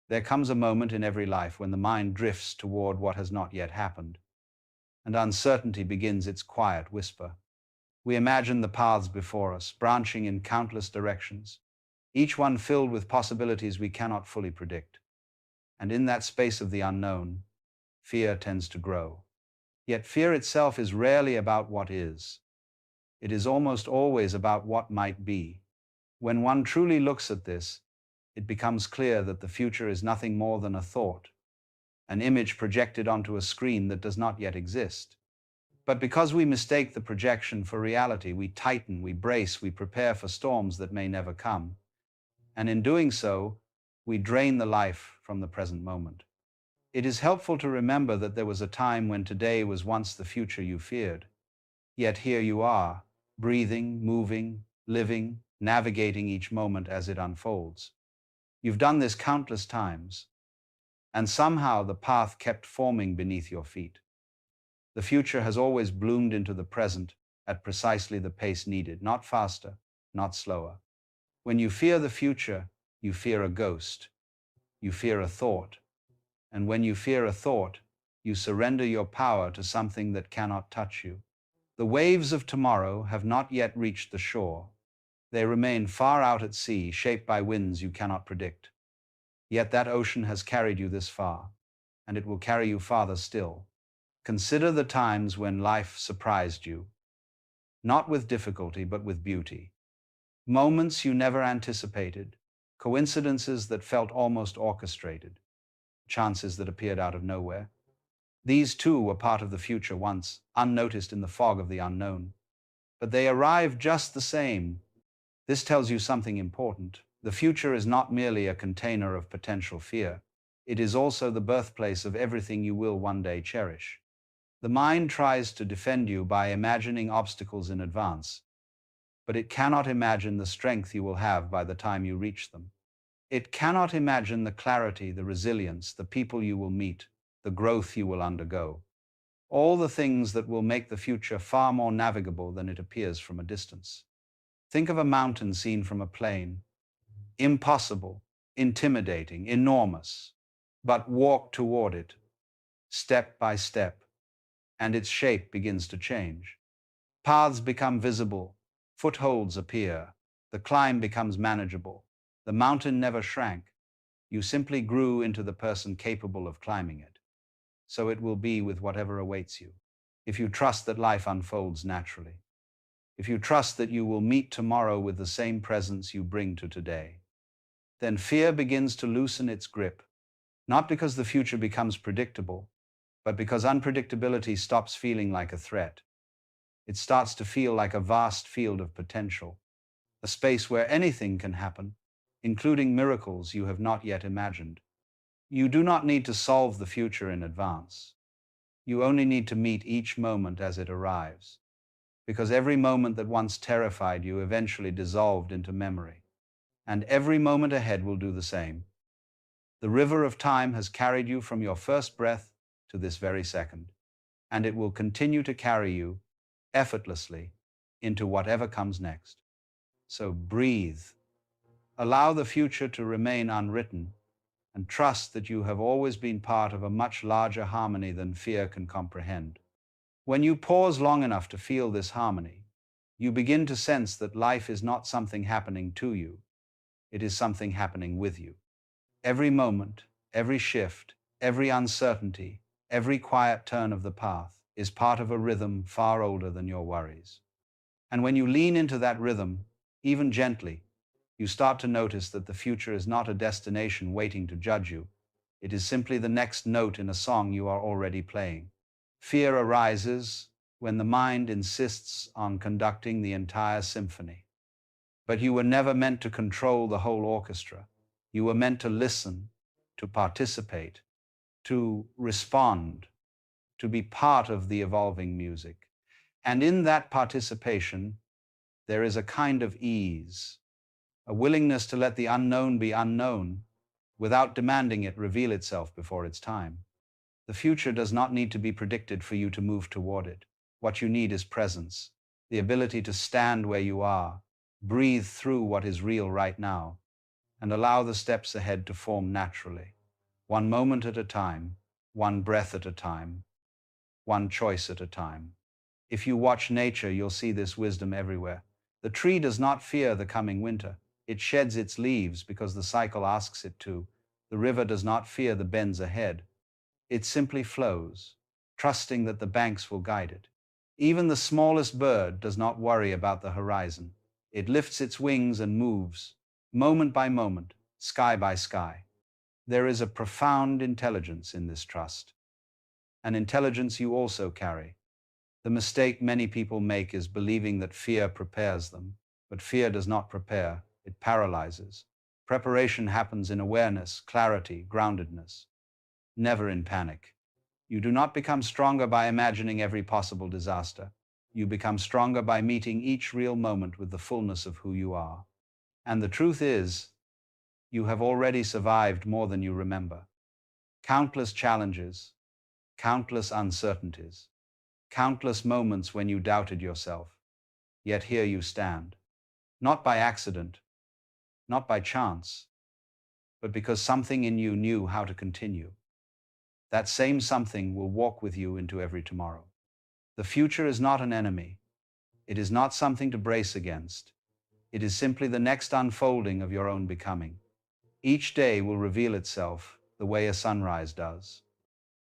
There comes a moment in every life when the mind drifts toward what has not yet happened, and uncertainty begins its quiet whisper. We imagine the paths before us, branching in countless directions, each one filled with possibilities we cannot fully predict. And in that space of the unknown, fear tends to grow. Yet fear itself is rarely about what is. It is almost always about what might be. When one truly looks at this, it becomes clear that the future is nothing more than a thought, an image projected onto a screen that does not yet exist. But because we mistake the projection for reality, we tighten, we brace, we prepare for storms that may never come. And in doing so, we drain the life from the present moment. It is helpful to remember that there was a time when today was once the future you feared. Yet here you are, breathing, moving, living, navigating each moment as it unfolds. You've done this countless times, and somehow the path kept forming beneath your feet. The future has always bloomed into the present at precisely the pace needed, not faster, not slower. When you fear the future, you fear a ghost, you fear a thought. And when you fear a thought, you surrender your power to something that cannot touch you. The waves of tomorrow have not yet reached the shore. They remain far out at sea, shaped by winds you cannot predict. Yet that ocean has carried you this far, and it will carry you farther still. Consider the times when life surprised you, not with difficulty, but with beauty. Moments you never anticipated, coincidences that felt almost orchestrated, chances that appeared out of nowhere. These too were part of the future once, unnoticed in the fog of the unknown. But they arrived just the same. This tells you something important. The future is not merely a container of potential fear. It is also the birthplace of everything you will one day cherish. The mind tries to defend you by imagining obstacles in advance, but it cannot imagine the strength you will have by the time you reach them. It cannot imagine the clarity, the resilience, the people you will meet, the growth you will undergo. All the things that will make the future far more navigable than it appears from a distance. Think of a mountain seen from a plane. Impossible, intimidating, enormous. But walk toward it, step by step, and its shape begins to change. Paths become visible, footholds appear, the climb becomes manageable. The mountain never shrank. You simply grew into the person capable of climbing it. So it will be with whatever awaits you. If you trust that life unfolds naturally. If you trust that you will meet tomorrow with the same presence you bring to today. Then fear begins to loosen its grip, not because the future becomes predictable, but because unpredictability stops feeling like a threat. It starts to feel like a vast field of potential, a space where anything can happen, including miracles you have not yet imagined. You do not need to solve the future in advance. You only need to meet each moment as it arrives, because every moment that once terrified you eventually dissolved into memory, and every moment ahead will do the same. The river of time has carried you from your first breath to this very second, and it will continue to carry you effortlessly into whatever comes next. So breathe, allow the future to remain unwritten, and trust that you have always been part of a much larger harmony than fear can comprehend. When you pause long enough to feel this harmony, you begin to sense that life is not something happening to you, it is something happening with you. Every moment, every shift, every uncertainty, every quiet turn of the path is part of a rhythm far older than your worries. And when you lean into that rhythm, even gently, you start to notice that the future is not a destination waiting to judge you. It is simply the next note in a song you are already playing. Fear arises when the mind insists on conducting the entire symphony. But you were never meant to control the whole orchestra. You were meant to listen, to participate, to respond, to be part of the evolving music. And in that participation, there is a kind of ease, a willingness to let the unknown be unknown without demanding it reveal itself before its time. The future does not need to be predicted for you to move toward it. What you need is presence, the ability to stand where you are, breathe through what is real right now, and allow the steps ahead to form naturally, one moment at a time, one breath at a time, one choice at a time. If you watch nature, you'll see this wisdom everywhere. The tree does not fear the coming winter. It sheds its leaves because the cycle asks it to. The river does not fear the bends ahead. It simply flows, trusting that the banks will guide it. Even the smallest bird does not worry about the horizon. It lifts its wings and moves, moment by moment, sky by sky. There is a profound intelligence in this trust, an intelligence you also carry. The mistake many people make is believing that fear prepares them, but fear does not prepare, it paralyzes. Preparation happens in awareness, clarity, groundedness, never in panic. You do not become stronger by imagining every possible disaster. You become stronger by meeting each real moment with the fullness of who you are. And the truth is, you have already survived more than you remember. Countless challenges, countless uncertainties, countless moments when you doubted yourself. Yet here you stand, not by accident, not by chance, but because something in you knew how to continue. That same something will walk with you into every tomorrow. The future is not an enemy. It is not something to brace against. It is simply the next unfolding of your own becoming. Each day will reveal itself the way a sunrise does.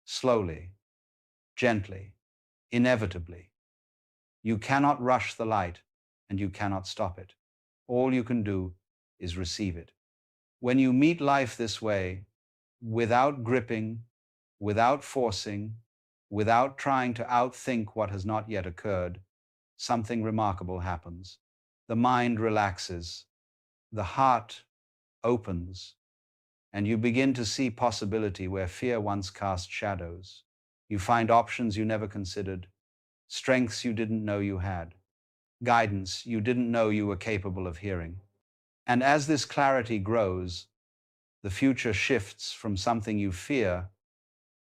Slowly, gently, inevitably. You cannot rush the light, and you cannot stop it. All you can do is receive it. When you meet life this way, without gripping, without forcing, without trying to outthink what has not yet occurred, something remarkable happens. The mind relaxes, the heart opens, and you begin to see possibility where fear once cast shadows. You find options you never considered, strengths you didn't know you had, guidance you didn't know you were capable of hearing. And as this clarity grows, the future shifts from something you fear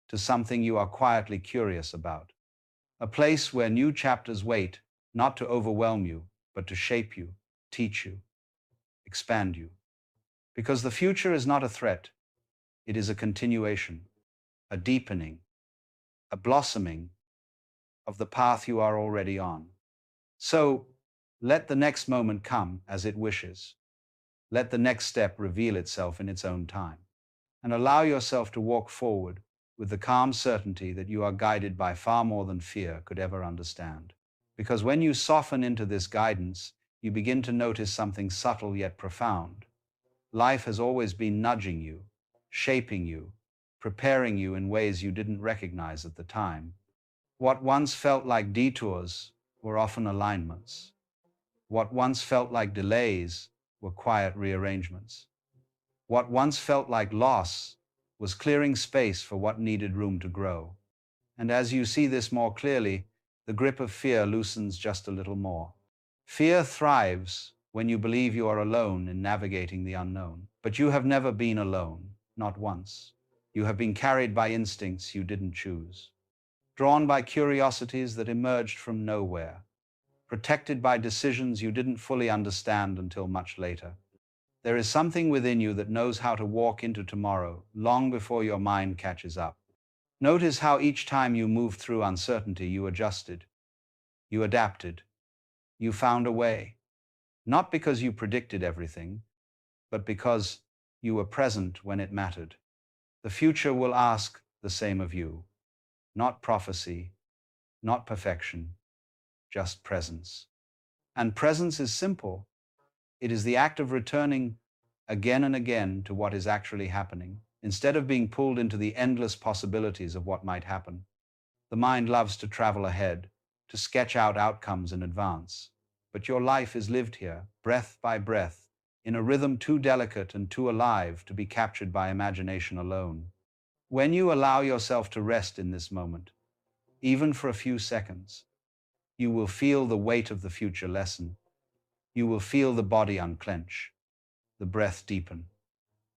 to something you are quietly curious about. A place where new chapters wait, not to overwhelm you, but to shape you, teach you, expand you. Because the future is not a threat, it is a continuation, a deepening, a blossoming of the path you are already on. So, let the next moment come as it wishes. Let the next step reveal itself in its own time. And allow yourself to walk forward with the calm certainty that you are guided by far more than fear could ever understand. Because when you soften into this guidance, you begin to notice something subtle yet profound. Life has always been nudging you, shaping you, preparing you in ways you didn't recognize at the time. What once felt like detours were often alignments. What once felt like delays were quiet rearrangements. What once felt like loss was clearing space for what needed room to grow. And as you see this more clearly, the grip of fear loosens just a little more. Fear thrives when you believe you are alone in navigating the unknown. But you have never been alone, not once. You have been carried by instincts you didn't choose, drawn by curiosities that emerged from nowhere, protected by decisions you didn't fully understand until much later. There is something within you that knows how to walk into tomorrow long before your mind catches up. Notice how each time you moved through uncertainty, you adjusted, you adapted, you found a way. Not because you predicted everything, but because you were present when it mattered. The future will ask the same of you. Not prophecy, not perfection, just presence. And presence is simple. It is the act of returning again and again to what is actually happening, instead of being pulled into the endless possibilities of what might happen. The mind loves to travel ahead, to sketch out outcomes in advance. But your life is lived here, breath by breath, in a rhythm too delicate and too alive to be captured by imagination alone. When you allow yourself to rest in this moment, even for a few seconds, you will feel the weight of the future lessen. You will feel the body unclench, the breath deepen,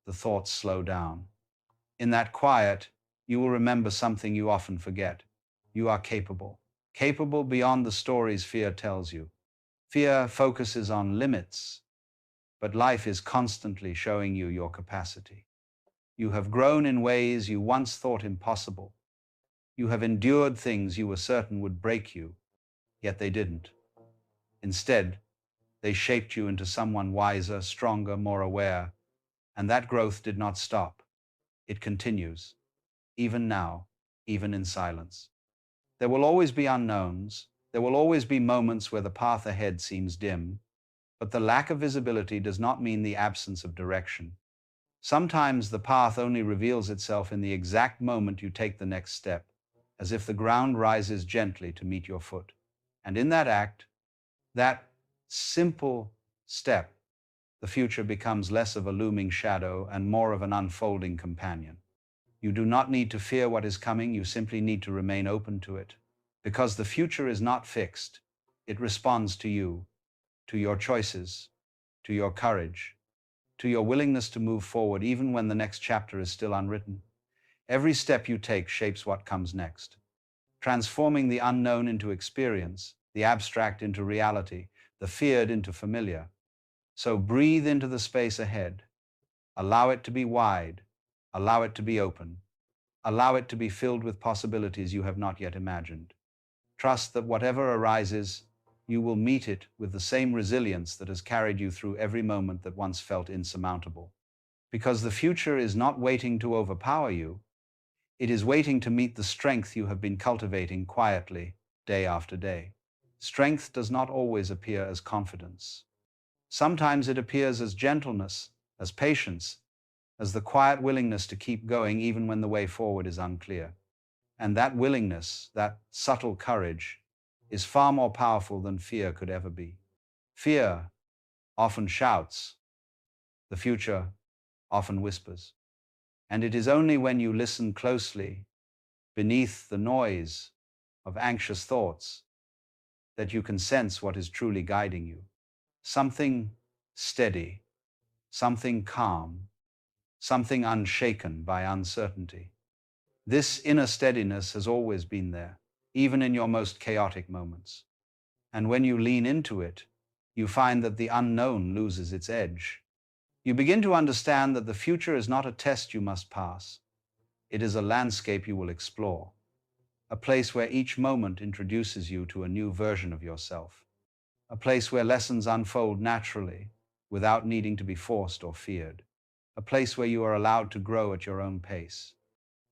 the thoughts slow down. In that quiet, you will remember something you often forget. You are capable, capable beyond the stories fear tells you. Fear focuses on limits, but life is constantly showing you your capacity. You have grown in ways you once thought impossible. You have endured things you were certain would break you, yet they didn't. Instead, they shaped you into someone wiser, stronger, more aware, and that growth did not stop. It continues, even now, even in silence. There will always be unknowns. There will always be moments where the path ahead seems dim, but the lack of visibility does not mean the absence of direction. Sometimes the path only reveals itself in the exact moment you take the next step, as if the ground rises gently to meet your foot. And in that act, that simple step, the future becomes less of a looming shadow and more of an unfolding companion. You do not need to fear what is coming, you simply need to remain open to it. Because the future is not fixed, it responds to you, to your choices, to your courage, to your willingness to move forward even when the next chapter is still unwritten. Every step you take shapes what comes next, transforming the unknown into experience, the abstract into reality, the feared into familiar. So breathe into the space ahead. Allow it to be wide. Allow it to be open. Allow it to be filled with possibilities you have not yet imagined. Trust that whatever arises, you will meet it with the same resilience that has carried you through every moment that once felt insurmountable. Because the future is not waiting to overpower you, it is waiting to meet the strength you have been cultivating quietly, day after day. Strength does not always appear as confidence. Sometimes it appears as gentleness, as patience, as the quiet willingness to keep going even when the way forward is unclear. And that willingness, that subtle courage, is far more powerful than fear could ever be. Fear often shouts. The future often whispers. And it is only when you listen closely, beneath the noise of anxious thoughts, that you can sense what is truly guiding you. Something steady, something calm, something unshaken by uncertainty. This inner steadiness has always been there, even in your most chaotic moments. And when you lean into it, you find that the unknown loses its edge. You begin to understand that the future is not a test you must pass. It is a landscape you will explore, a place where each moment introduces you to a new version of yourself, a place where lessons unfold naturally, without needing to be forced or feared, a place where you are allowed to grow at your own pace,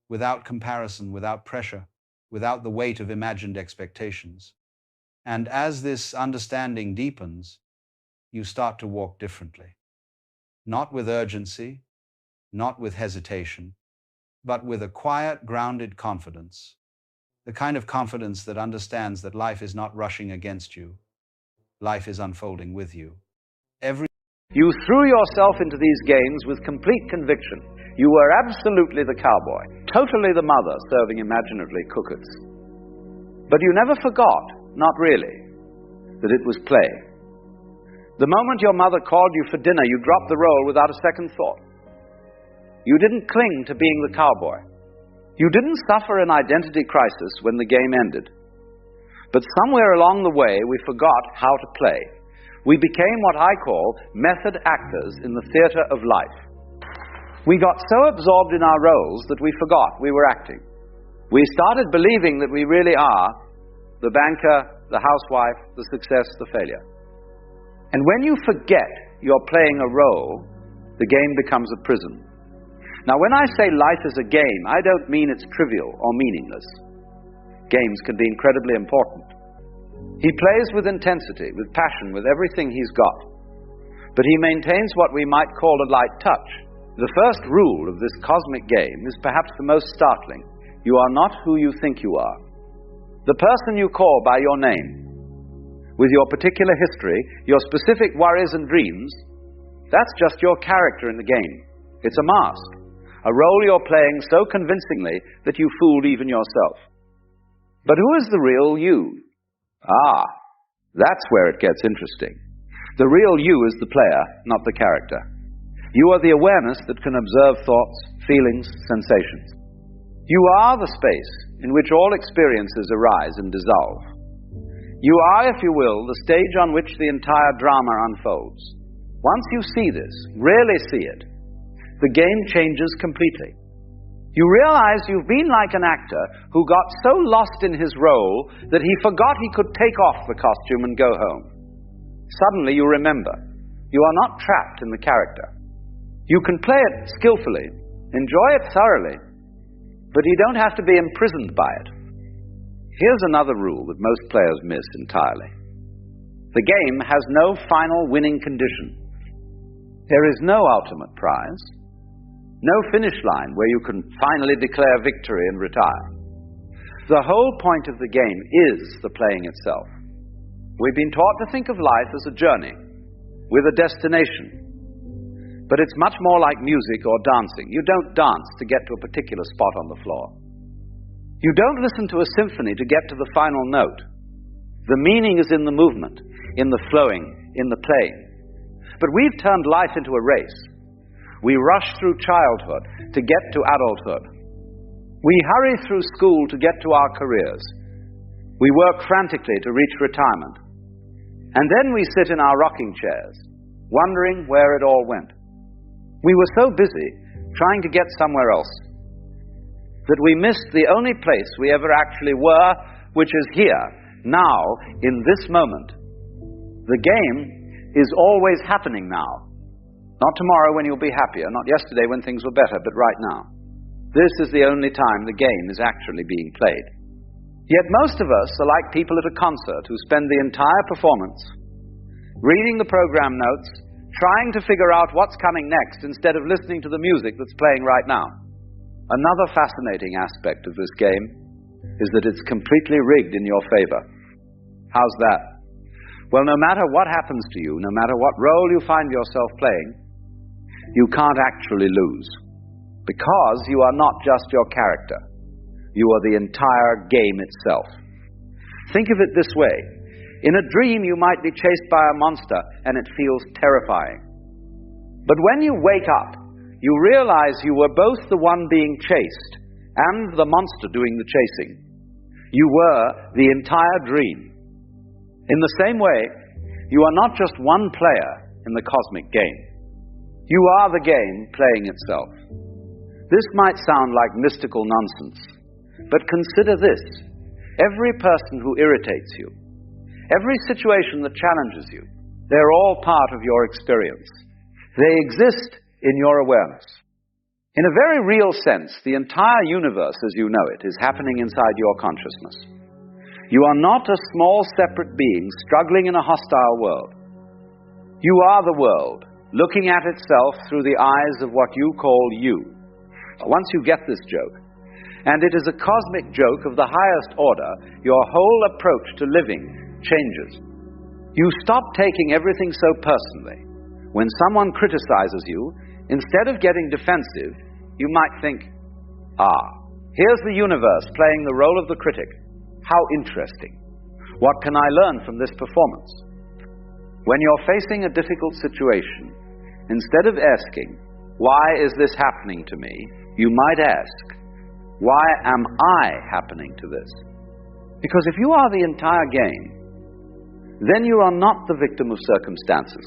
without comparison, without pressure, without the weight of imagined expectations. And as this understanding deepens, you start to walk differently. Not with urgency, not with hesitation, but with a quiet, grounded confidence. The kind of confidence that understands that life is not rushing against you. Life is unfolding with you. You threw yourself into these games with complete conviction. You were absolutely the cowboy, totally the mother serving imaginatively cookers. But you never forgot, not really, that it was play. The moment your mother called you for dinner, you dropped the role without a second thought. You didn't cling to being the cowboy. You didn't suffer an identity crisis when the game ended. But somewhere along the way, we forgot how to play. We became what I call method actors in the theater of life. We got so absorbed in our roles that we forgot we were acting. We started believing that we really are the banker, the housewife, the success, the failure. And when you forget you're playing a role, the game becomes a prison. Now, when I say life is a game, I don't mean it's trivial or meaningless. Games can be incredibly important. He plays with intensity, with passion, with everything he's got. But he maintains what we might call a light touch. The first rule of this cosmic game is perhaps the most startling. You are not who you think you are. The person you call by your name, with your particular history, your specific worries and dreams, that's just your character in the game. It's a mask, a role you're playing so convincingly that you fooled even yourself. But who is the real you? Ah, that's where it gets interesting. The real you is the player, not the character. You are the awareness that can observe thoughts, feelings, sensations. You are the space in which all experiences arise and dissolve. You are, if you will, the stage on which the entire drama unfolds. Once you see this, really see it, the game changes completely. You realize you've been like an actor who got so lost in his role that he forgot he could take off the costume and go home. Suddenly you remember, you are not trapped in the character. You can play it skillfully, enjoy it thoroughly, but you don't have to be imprisoned by it. Here's another rule that most players miss entirely. The game has no final winning condition. There is no ultimate prize, no finish line where you can finally declare victory and retire. The whole point of the game is the playing itself. We've been taught to think of life as a journey, with a destination. But it's much more like music or dancing. You don't dance to get to a particular spot on the floor. You don't listen to a symphony to get to the final note. The meaning is in the movement, in the flowing, in the playing. But we've turned life into a race. We rush through childhood to get to adulthood. We hurry through school to get to our careers. We work frantically to reach retirement. And then we sit in our rocking chairs, wondering where it all went. We were so busy trying to get somewhere else that we missed the only place we ever actually were, which is here, now, in this moment. The game is always happening now. Not tomorrow when you'll be happier, not yesterday when things were better, but right now. This is the only time the game is actually being played. Yet most of us are like people at a concert who spend the entire performance reading the program notes, trying to figure out what's coming next instead of listening to the music that's playing right now. Another fascinating aspect of this game is that it's completely rigged in your favor. How's that? Well, no matter what happens to you, no matter what role you find yourself playing, you can't actually lose, because you are not just your character. You are the entire game itself. Think of it this way. In a dream, you might be chased by a monster, and it feels terrifying. But when you wake up, you realize you were both the one being chased and the monster doing the chasing. You were the entire dream. In the same way, you are not just one player in the cosmic game. You are the game playing itself. This might sound like mystical nonsense, but consider this. Every person who irritates you, every situation that challenges you, they're all part of your experience. They exist in your awareness. In a very real sense, the entire universe as you know it is happening inside your consciousness. You are not a small separate being struggling in a hostile world. You are the world, looking at itself through the eyes of what you call you. Once you get this joke, and it is a cosmic joke of the highest order, your whole approach to living changes. You stop taking everything so personally. When someone criticizes you, instead of getting defensive, you might think, here's the universe playing the role of the critic. How interesting. What can I learn from this performance? When you're facing a difficult situation, instead of asking, why is this happening to me? You might ask, why am I happening to this? Because if you are the entire game, then you are not the victim of circumstances.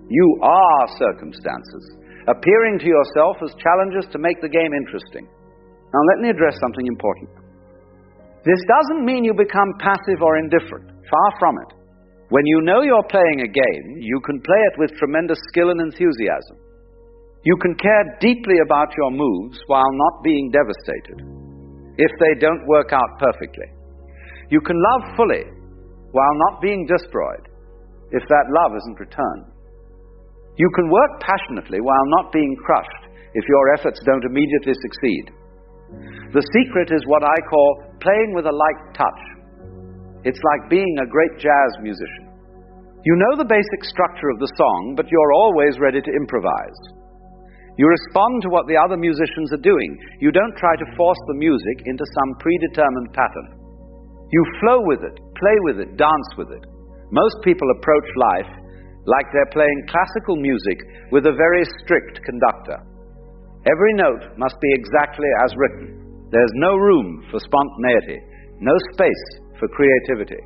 You are circumstances, appearing to yourself as challenges to make the game interesting. Now let me address something important. This doesn't mean you become passive or indifferent. Far from it. When you know you're playing a game, you can play it with tremendous skill and enthusiasm. You can care deeply about your moves while not being devastated, if they don't work out perfectly. You can love fully while not being destroyed, if that love isn't returned. You can work passionately while not being crushed, if your efforts don't immediately succeed. The secret is what I call playing with a light touch. It's like being a great jazz musician. You know the basic structure of the song, but you're always ready to improvise. You respond to what the other musicians are doing. You don't try to force the music into some predetermined pattern. You flow with it, play with it, dance with it. Most people approach life like they're playing classical music with a very strict conductor. Every note must be exactly as written. There's no room for spontaneity, no space for creativity.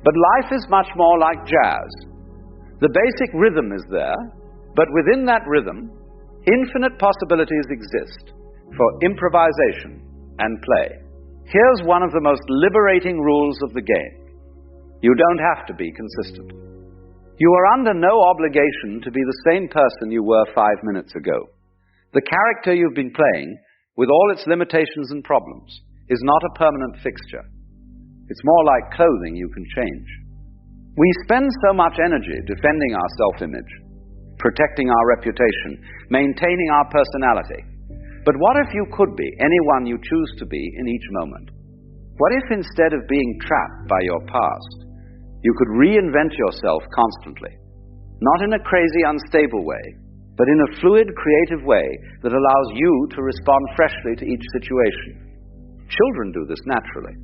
But life is much more like jazz. The basic rhythm is there, but within that rhythm, infinite possibilities exist for improvisation and play. Here's one of the most liberating rules of the game. You don't have to be consistent. You are under no obligation to be the same person you were 5 minutes ago. The character you've been playing, with all its limitations and problems, is not a permanent fixture. It's more like clothing you can change. We spend so much energy defending our self-image, protecting our reputation, maintaining our personality. But what if you could be anyone you choose to be in each moment? What if instead of being trapped by your past, you could reinvent yourself constantly? Not in a crazy, unstable way, but in a fluid, creative way that allows you to respond freshly to each situation. Children do this naturally.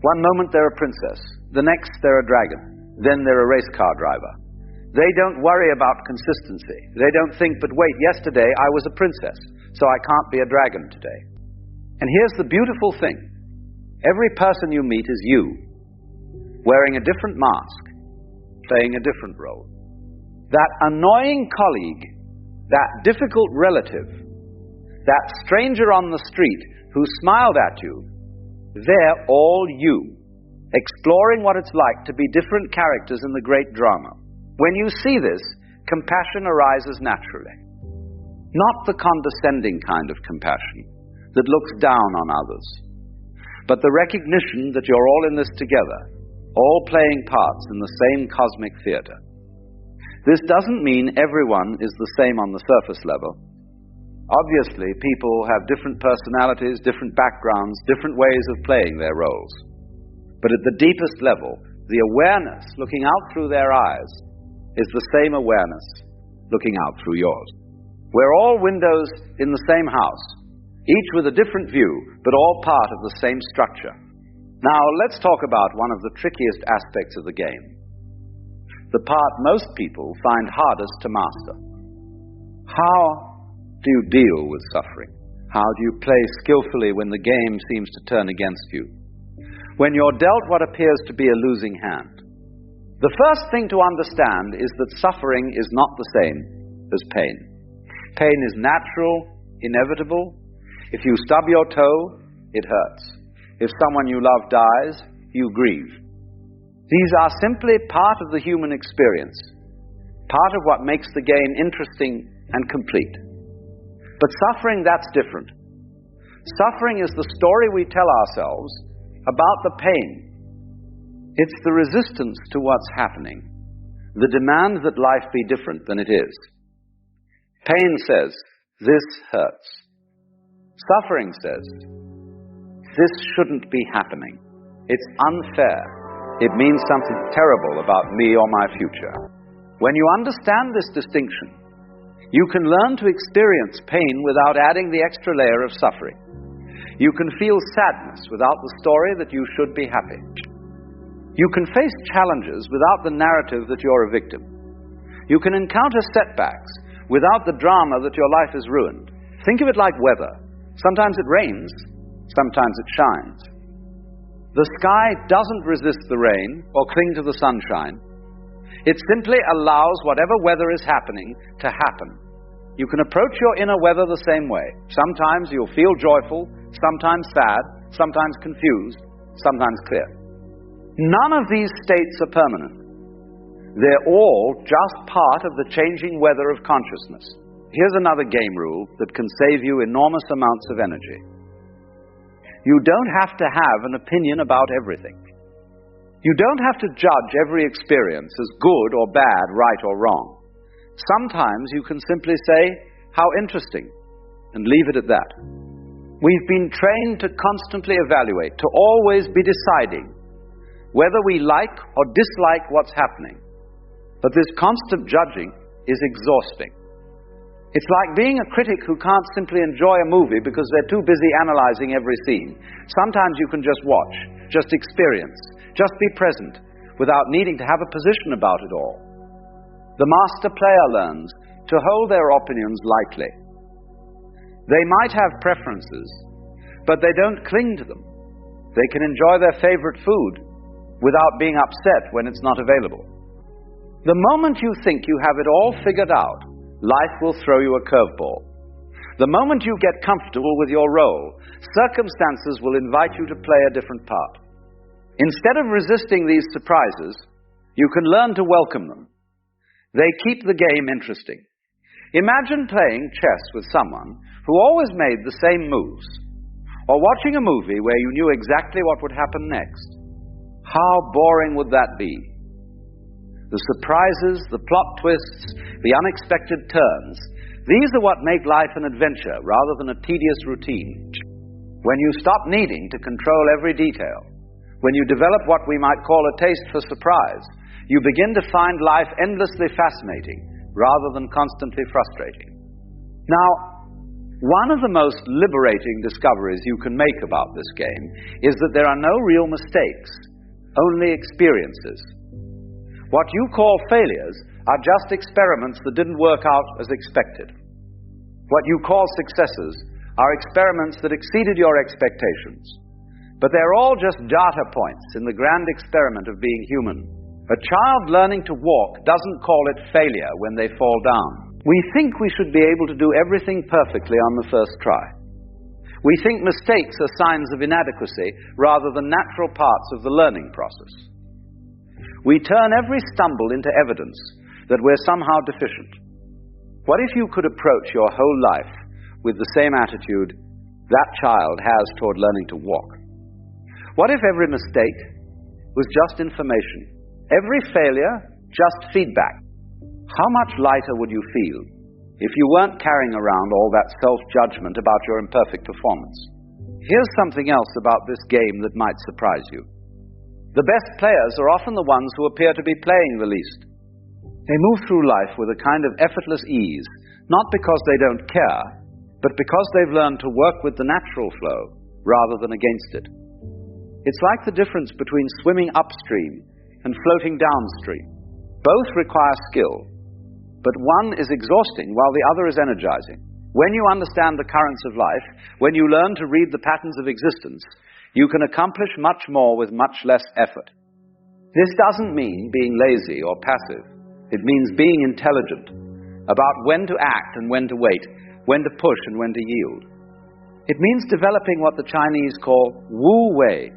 One moment they're a princess, the next they're a dragon, then they're a race car driver. They don't worry about consistency. They don't think, but wait, yesterday I was a princess, so I can't be a dragon today. And here's the beautiful thing. Every person you meet is you, wearing a different mask, playing a different role. That annoying colleague, that difficult relative, that stranger on the street who smiled at you, they're all you, exploring what it's like to be different characters in the great drama. When you see this, compassion arises naturally. Not the condescending kind of compassion that looks down on others, but the recognition that you're all in this together, all playing parts in the same cosmic theater. This doesn't mean everyone is the same on the surface level. Obviously, people have different personalities, different backgrounds, different ways of playing their roles. But at the deepest level, the awareness looking out through their eyes is the same awareness looking out through yours. We're all windows in the same house, each with a different view, but all part of the same structure. Now, let's talk about one of the trickiest aspects of the game. The part most people find hardest to master. How do you deal with suffering? How do you play skillfully when the game seems to turn against you? When you're dealt what appears to be a losing hand? The first thing to understand is that suffering is not the same as pain. Pain is natural, inevitable. If you stub your toe, it hurts. If someone you love dies, you grieve. These are simply part of the human experience, part of what makes the game interesting and complete. But suffering, that's different. Suffering is the story we tell ourselves about the pain. It's the resistance to what's happening, the demand that life be different than it is. Pain says, this hurts. Suffering says, this shouldn't be happening. It's unfair. It means something terrible about me or my future. When you understand this distinction, you can learn to experience pain without adding the extra layer of suffering. You can feel sadness without the story that you should be happy. You can face challenges without the narrative that you're a victim. You can encounter setbacks without the drama that your life is ruined. Think of it like weather. Sometimes it rains, sometimes it shines. The sky doesn't resist the rain or cling to the sunshine. It simply allows whatever weather is happening to happen. You can approach your inner weather the same way. Sometimes you'll feel joyful, sometimes sad, sometimes confused, sometimes clear. None of these states are permanent. They're all just part of the changing weather of consciousness. Here's another game rule that can save you enormous amounts of energy. You don't have to have an opinion about everything. You don't have to judge every experience as good or bad, right or wrong. Sometimes you can simply say, how interesting, and leave it at that. We've been trained to constantly evaluate, to always be deciding whether we like or dislike what's happening. But this constant judging is exhausting. It's like being a critic who can't simply enjoy a movie because they're too busy analyzing every scene. Sometimes you can just watch, just experience, just be present, without needing to have a position about it all. The master player learns to hold their opinions lightly. They might have preferences, but they don't cling to them. They can enjoy their favorite food without being upset when it's not available. The moment you think you have it all figured out, life will throw you a curveball. The moment you get comfortable with your role, circumstances will invite you to play a different part. Instead of resisting these surprises, you can learn to welcome them. They keep the game interesting. Imagine playing chess with someone who always made the same moves, or watching a movie where you knew exactly what would happen next. How boring would that be? The surprises, the plot twists, the unexpected turns, these are what make life an adventure rather than a tedious routine. When you stop needing to control every detail, when you develop what we might call a taste for surprise, you begin to find life endlessly fascinating rather than constantly frustrating. Now, one of the most liberating discoveries you can make about this game is that there are no real mistakes, only experiences. What you call failures are just experiments that didn't work out as expected. What you call successes are experiments that exceeded your expectations. But they're all just data points in the grand experiment of being human. A child learning to walk doesn't call it failure when they fall down. We think we should be able to do everything perfectly on the first try. We think mistakes are signs of inadequacy rather than natural parts of the learning process. We turn every stumble into evidence that we're somehow deficient. What if you could approach your whole life with the same attitude that child has toward learning to walk? What if every mistake was just information? Every failure, just feedback? How much lighter would you feel if you weren't carrying around all that self-judgment about your imperfect performance? Here's something else about this game that might surprise you. The best players are often the ones who appear to be playing the least. They move through life with a kind of effortless ease, not because they don't care, but because they've learned to work with the natural flow rather than against it. It's like the difference between swimming upstream and floating downstream. Both require skill, but one is exhausting while the other is energizing. When you understand the currents of life, when you learn to read the patterns of existence, you can accomplish much more with much less effort. This doesn't mean being lazy or passive. It means being intelligent about when to act and when to wait, when to push and when to yield. It means developing what the Chinese call Wu Wei,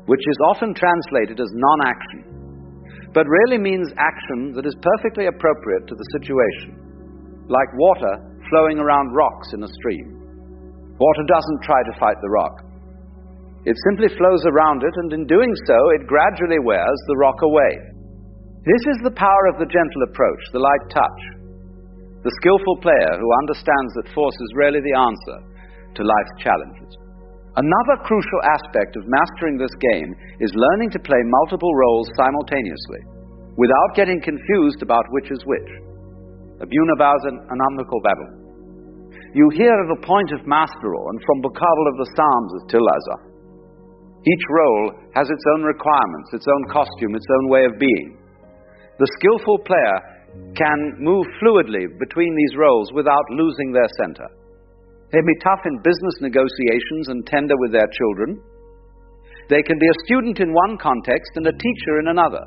which is often translated as non-action, but really means action that is perfectly appropriate to the situation, like water flowing around rocks in a stream. Water doesn't try to fight the rock. It simply flows around it, and in doing so, it gradually wears the rock away. This is the power of the gentle approach, the light touch. The skillful player who understands that force is rarely the answer to life's challenges. Another crucial aspect of mastering this game is learning to play multiple roles simultaneously, without getting confused about which is which. Abunabhausen anamnukal battle. You hear of a point of masteral, and from Bukabal of the Psalms is Tilaza. Each role has its own requirements, its own costume, its own way of being. The skillful player can move fluidly between these roles without losing their center. They can be tough in business negotiations and tender with their children. They can be a student in one context and a teacher in another.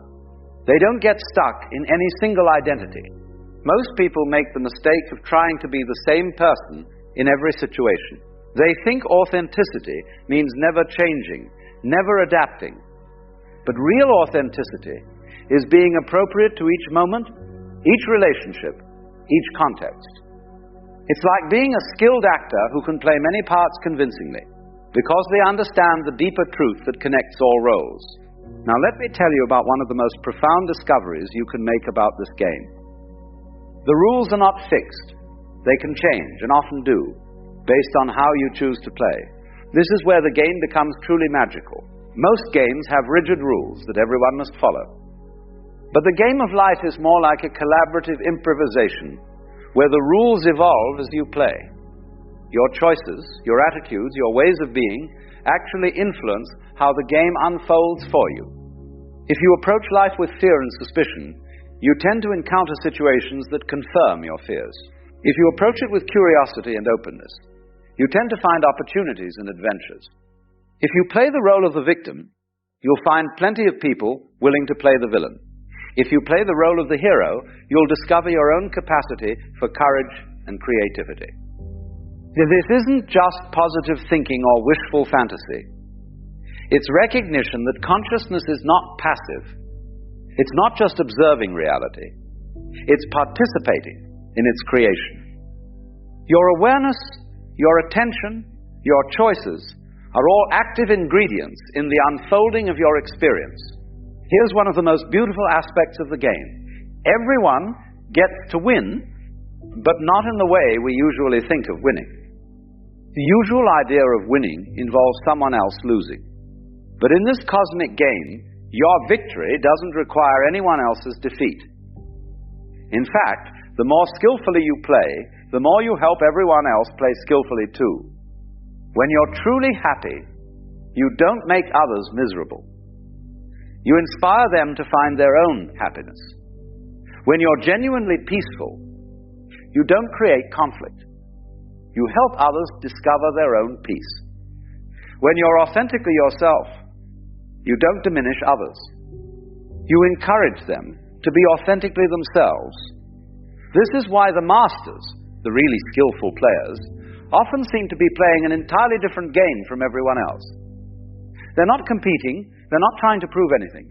They don't get stuck in any single identity. Most people make the mistake of trying to be the same person in every situation. They think authenticity means never changing, never adapting. But real authenticity is being appropriate to each moment, each relationship, each context. It's like being a skilled actor who can play many parts convincingly, because they understand the deeper truth that connects all roles. Now let me tell you about one of the most profound discoveries you can make about this game. The rules are not fixed. They can change, and often do, based on how you choose to play. This is where the game becomes truly magical. Most games have rigid rules that everyone must follow. But the game of life is more like a collaborative improvisation, where the rules evolve as you play. Your choices, your attitudes, your ways of being actually influence how the game unfolds for you. If you approach life with fear and suspicion, you tend to encounter situations that confirm your fears. If you approach it with curiosity and openness, you tend to find opportunities and adventures. If you play the role of the victim, you'll find plenty of people willing to play the villain. If you play the role of the hero, you'll discover your own capacity for courage and creativity. This isn't just positive thinking or wishful fantasy. It's recognition that consciousness is not passive. It's not just observing reality. It's participating in its creation. Your awareness, your attention, your choices are all active ingredients in the unfolding of your experience. Here's one of the most beautiful aspects of the game. Everyone gets to win, but not in the way we usually think of winning. The usual idea of winning involves someone else losing. But in this cosmic game, your victory doesn't require anyone else's defeat. In fact, the more skillfully you play, the more you help everyone else play skillfully too. When you're truly happy, you don't make others miserable. You inspire them to find their own happiness. When you're genuinely peaceful, you don't create conflict. You help others discover their own peace. When you're authentically yourself, you don't diminish others. You encourage them to be authentically themselves. This is why the masters, the really skillful players, often seem to be playing an entirely different game from everyone else. They're not competing, they're not trying to prove anything.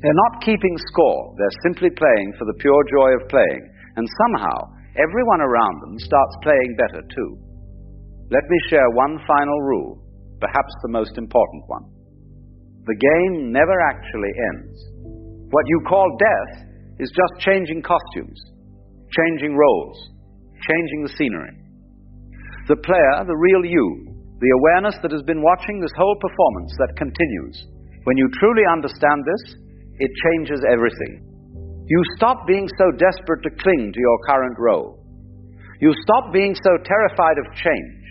They're not keeping score, they're simply playing for the pure joy of playing, and somehow everyone around them starts playing better too. Let me share one final rule, perhaps the most important one. The game never actually ends. What you call death is just changing costumes, changing roles, changing the scenery. The player, the real you, the awareness that has been watching this whole performance that continues, when you truly understand this, it changes everything. You stop being so desperate to cling to your current role. You stop being so terrified of change.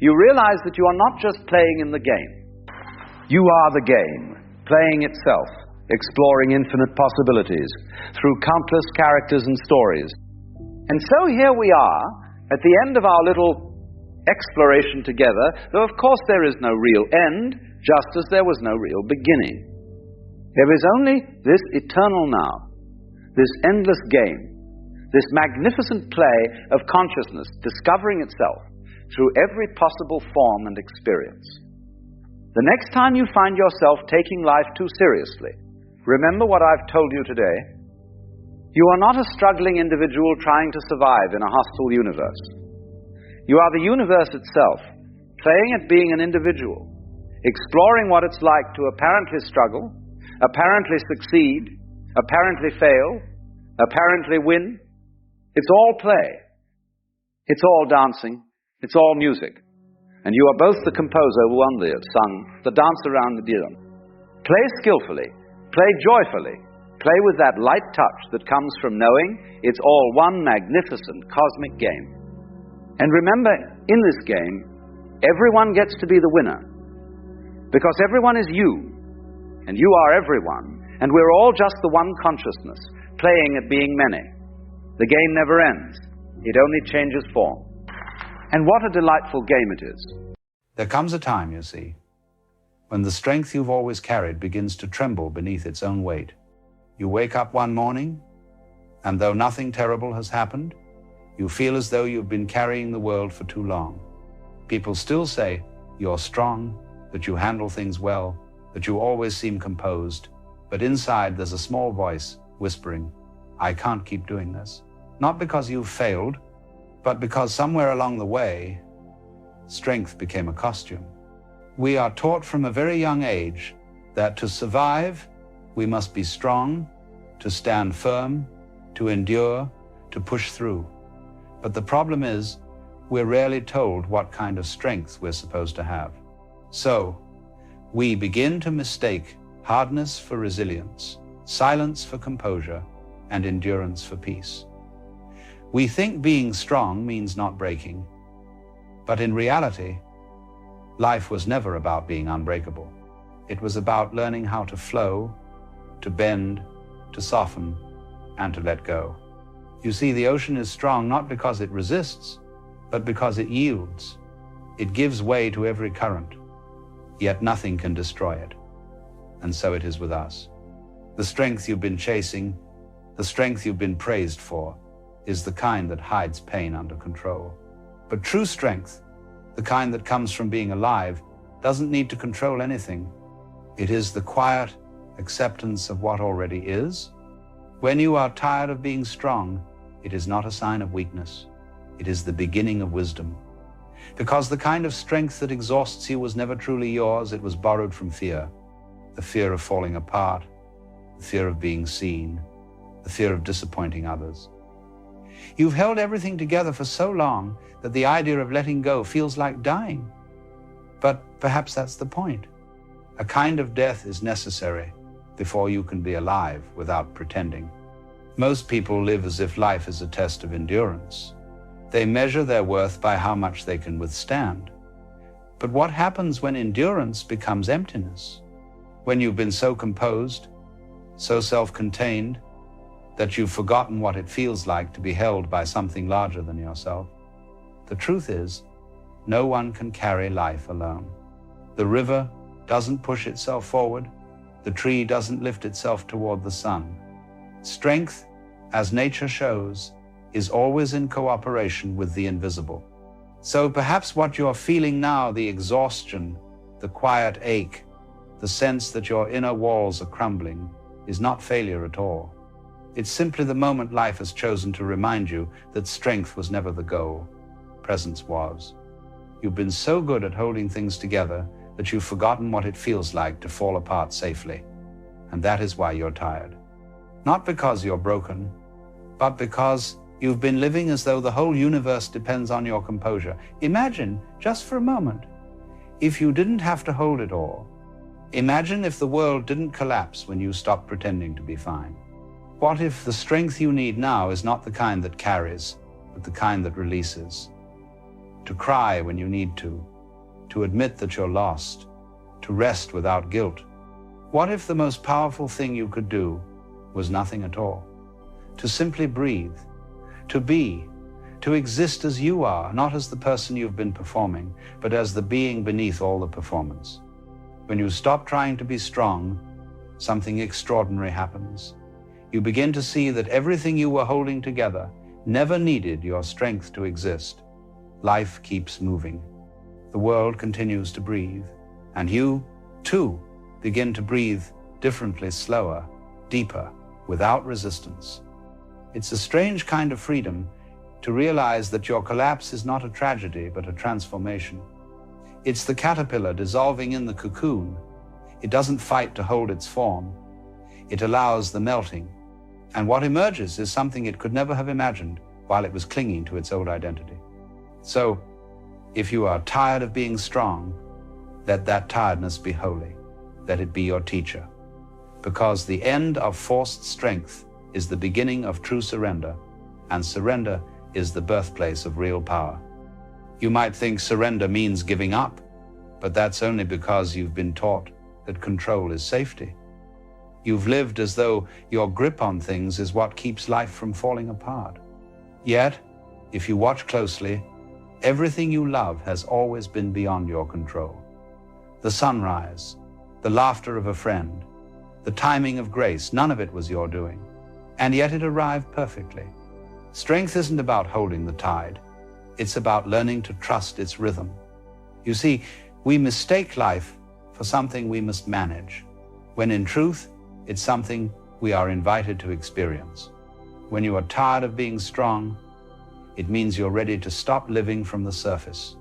You realize that you are not just playing in the game. You are the game, playing itself, exploring infinite possibilities through countless characters and stories. And so here we are, at the end of our little exploration together, though of course there is no real end, just as there was no real beginning. There is only this eternal now, this endless game, this magnificent play of consciousness discovering itself through every possible form and experience. The next time you find yourself taking life too seriously, remember what I've told you today. You are not a struggling individual trying to survive in a hostile universe. You are the universe itself, playing at being an individual, exploring what it's like to apparently struggle, apparently succeed, apparently fail, apparently win. It's all play. It's all dancing. It's all music. And you are both the composer who only have sung the dance around the drum. Play skillfully, play joyfully, play with that light touch that comes from knowing it's all one magnificent cosmic game. And remember, in this game, everyone gets to be the winner. Because everyone is you, and you are everyone, and we're all just the one consciousness, playing at being many. The game never ends. It only changes form. And what a delightful game it is. There comes a time, you see, when the strength you've always carried begins to tremble beneath its own weight. You wake up one morning, and though nothing terrible has happened, you feel as though you've been carrying the world for too long. People still say you're strong, that you handle things well, that you always seem composed, but inside there's a small voice whispering, I can't keep doing this. Not because you've failed, but because somewhere along the way, strength became a costume. We are taught from a very young age that to survive, we must be strong, to stand firm, to endure, to push through. But the problem is, we're rarely told what kind of strength we're supposed to have. So, we begin to mistake hardness for resilience, silence for composure, and endurance for peace. We think being strong means not breaking, but in reality, life was never about being unbreakable. It was about learning how to flow, to bend, to soften, and to let go. You see, the ocean is strong not because it resists, but because it yields. It gives way to every current, yet nothing can destroy it. And so it is with us. The strength you've been chasing, the strength you've been praised for, is the kind that hides pain under control. But true strength, the kind that comes from being alive, doesn't need to control anything. It is the quiet acceptance of what already is. When you are tired of being strong, it is not a sign of weakness. It is the beginning of wisdom. Because the kind of strength that exhausts you was never truly yours, it was borrowed from fear. The fear of falling apart, the fear of being seen, the fear of disappointing others. You've held everything together for so long that the idea of letting go feels like dying. But perhaps that's the point. A kind of death is necessary before you can be alive without pretending. Most people live as if life is a test of endurance. They measure their worth by how much they can withstand. But what happens when endurance becomes emptiness? When you've been so composed, so self-contained, that you've forgotten what it feels like to be held by something larger than yourself? The truth is, no one can carry life alone. The river doesn't push itself forward. The tree doesn't lift itself toward the sun. Strength, as nature shows, is always in cooperation with the invisible. So perhaps what you're feeling now, the exhaustion, the quiet ache, the sense that your inner walls are crumbling, is not failure at all. It's simply the moment life has chosen to remind you that strength was never the goal. Presence was. You've been so good at holding things together that you've forgotten what it feels like to fall apart safely. And that is why you're tired. Not because you're broken, but because you've been living as though the whole universe depends on your composure. Imagine, just for a moment, if you didn't have to hold it all. Imagine if the world didn't collapse when you stopped pretending to be fine. What if the strength you need now is not the kind that carries, but the kind that releases? To cry when you need to admit that you're lost, to rest without guilt. What if the most powerful thing you could do was nothing at all? To simply breathe, to be, to exist as you are, not as the person you've been performing, but as the being beneath all the performance. When you stop trying to be strong, something extraordinary happens. You begin to see that everything you were holding together never needed your strength to exist. Life keeps moving. The world continues to breathe, and you, too, begin to breathe differently, slower, deeper, without resistance. It's a strange kind of freedom to realize that your collapse is not a tragedy, but a transformation. It's the caterpillar dissolving in the cocoon. It doesn't fight to hold its form. It allows the melting, and what emerges is something it could never have imagined while it was clinging to its old identity. So, if you are tired of being strong, let that tiredness be holy. Let it be your teacher. Because the end of forced strength is the beginning of true surrender, and surrender is the birthplace of real power. You might think surrender means giving up, but that's only because you've been taught that control is safety. You've lived as though your grip on things is what keeps life from falling apart. Yet, if you watch closely, everything you love has always been beyond your control. The sunrise, the laughter of a friend, the timing of grace, none of it was your doing. And yet it arrived perfectly. Strength isn't about holding the tide. It's about learning to trust its rhythm. You see, we mistake life for something we must manage, when in truth, it's something we are invited to experience. When you are tired of being strong, it means you're ready to stop living from the surface.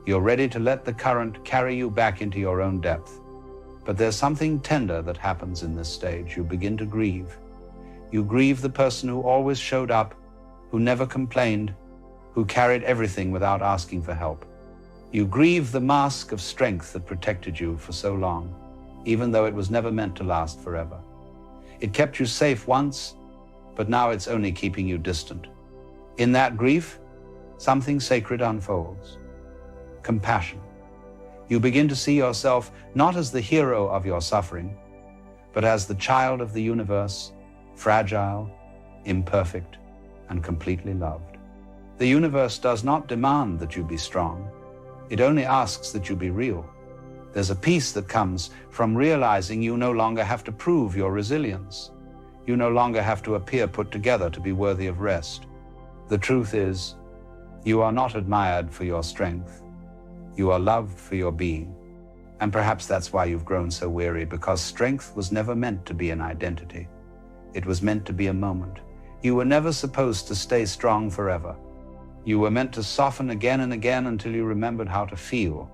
You're ready to let the current carry you back into your own depth. But there's something tender that happens in this stage. You begin to grieve. You grieve the person who always showed up, who never complained, who carried everything without asking for help. You grieve the mask of strength that protected you for so long, even though it was never meant to last forever. It kept you safe once, but now it's only keeping you distant. In that grief, something sacred unfolds. Compassion. You begin to see yourself not as the hero of your suffering, but as the child of the universe, fragile, imperfect, and completely loved. The universe does not demand that you be strong. It only asks that you be real. There's a peace that comes from realizing you no longer have to prove your resilience. You no longer have to appear put together to be worthy of rest. The truth is, you are not admired for your strength. You are loved for your being. And perhaps that's why you've grown so weary, because strength was never meant to be an identity. It was meant to be a moment. You were never supposed to stay strong forever. You were meant to soften again and again until you remembered how to feel.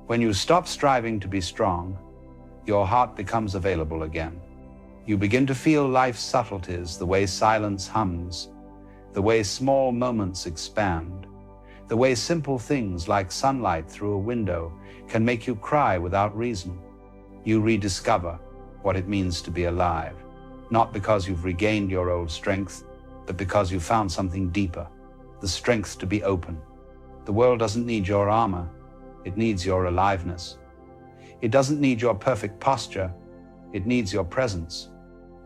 When you stop striving to be strong, your heart becomes available again. You begin to feel life's subtleties, the way silence hums, the way small moments expand, the way simple things like sunlight through a window can make you cry without reason. You rediscover what it means to be alive, not because you've regained your old strength, but because you found something deeper, the strength to be open. The world doesn't need your armor, it needs your aliveness. It doesn't need your perfect posture, it needs your presence.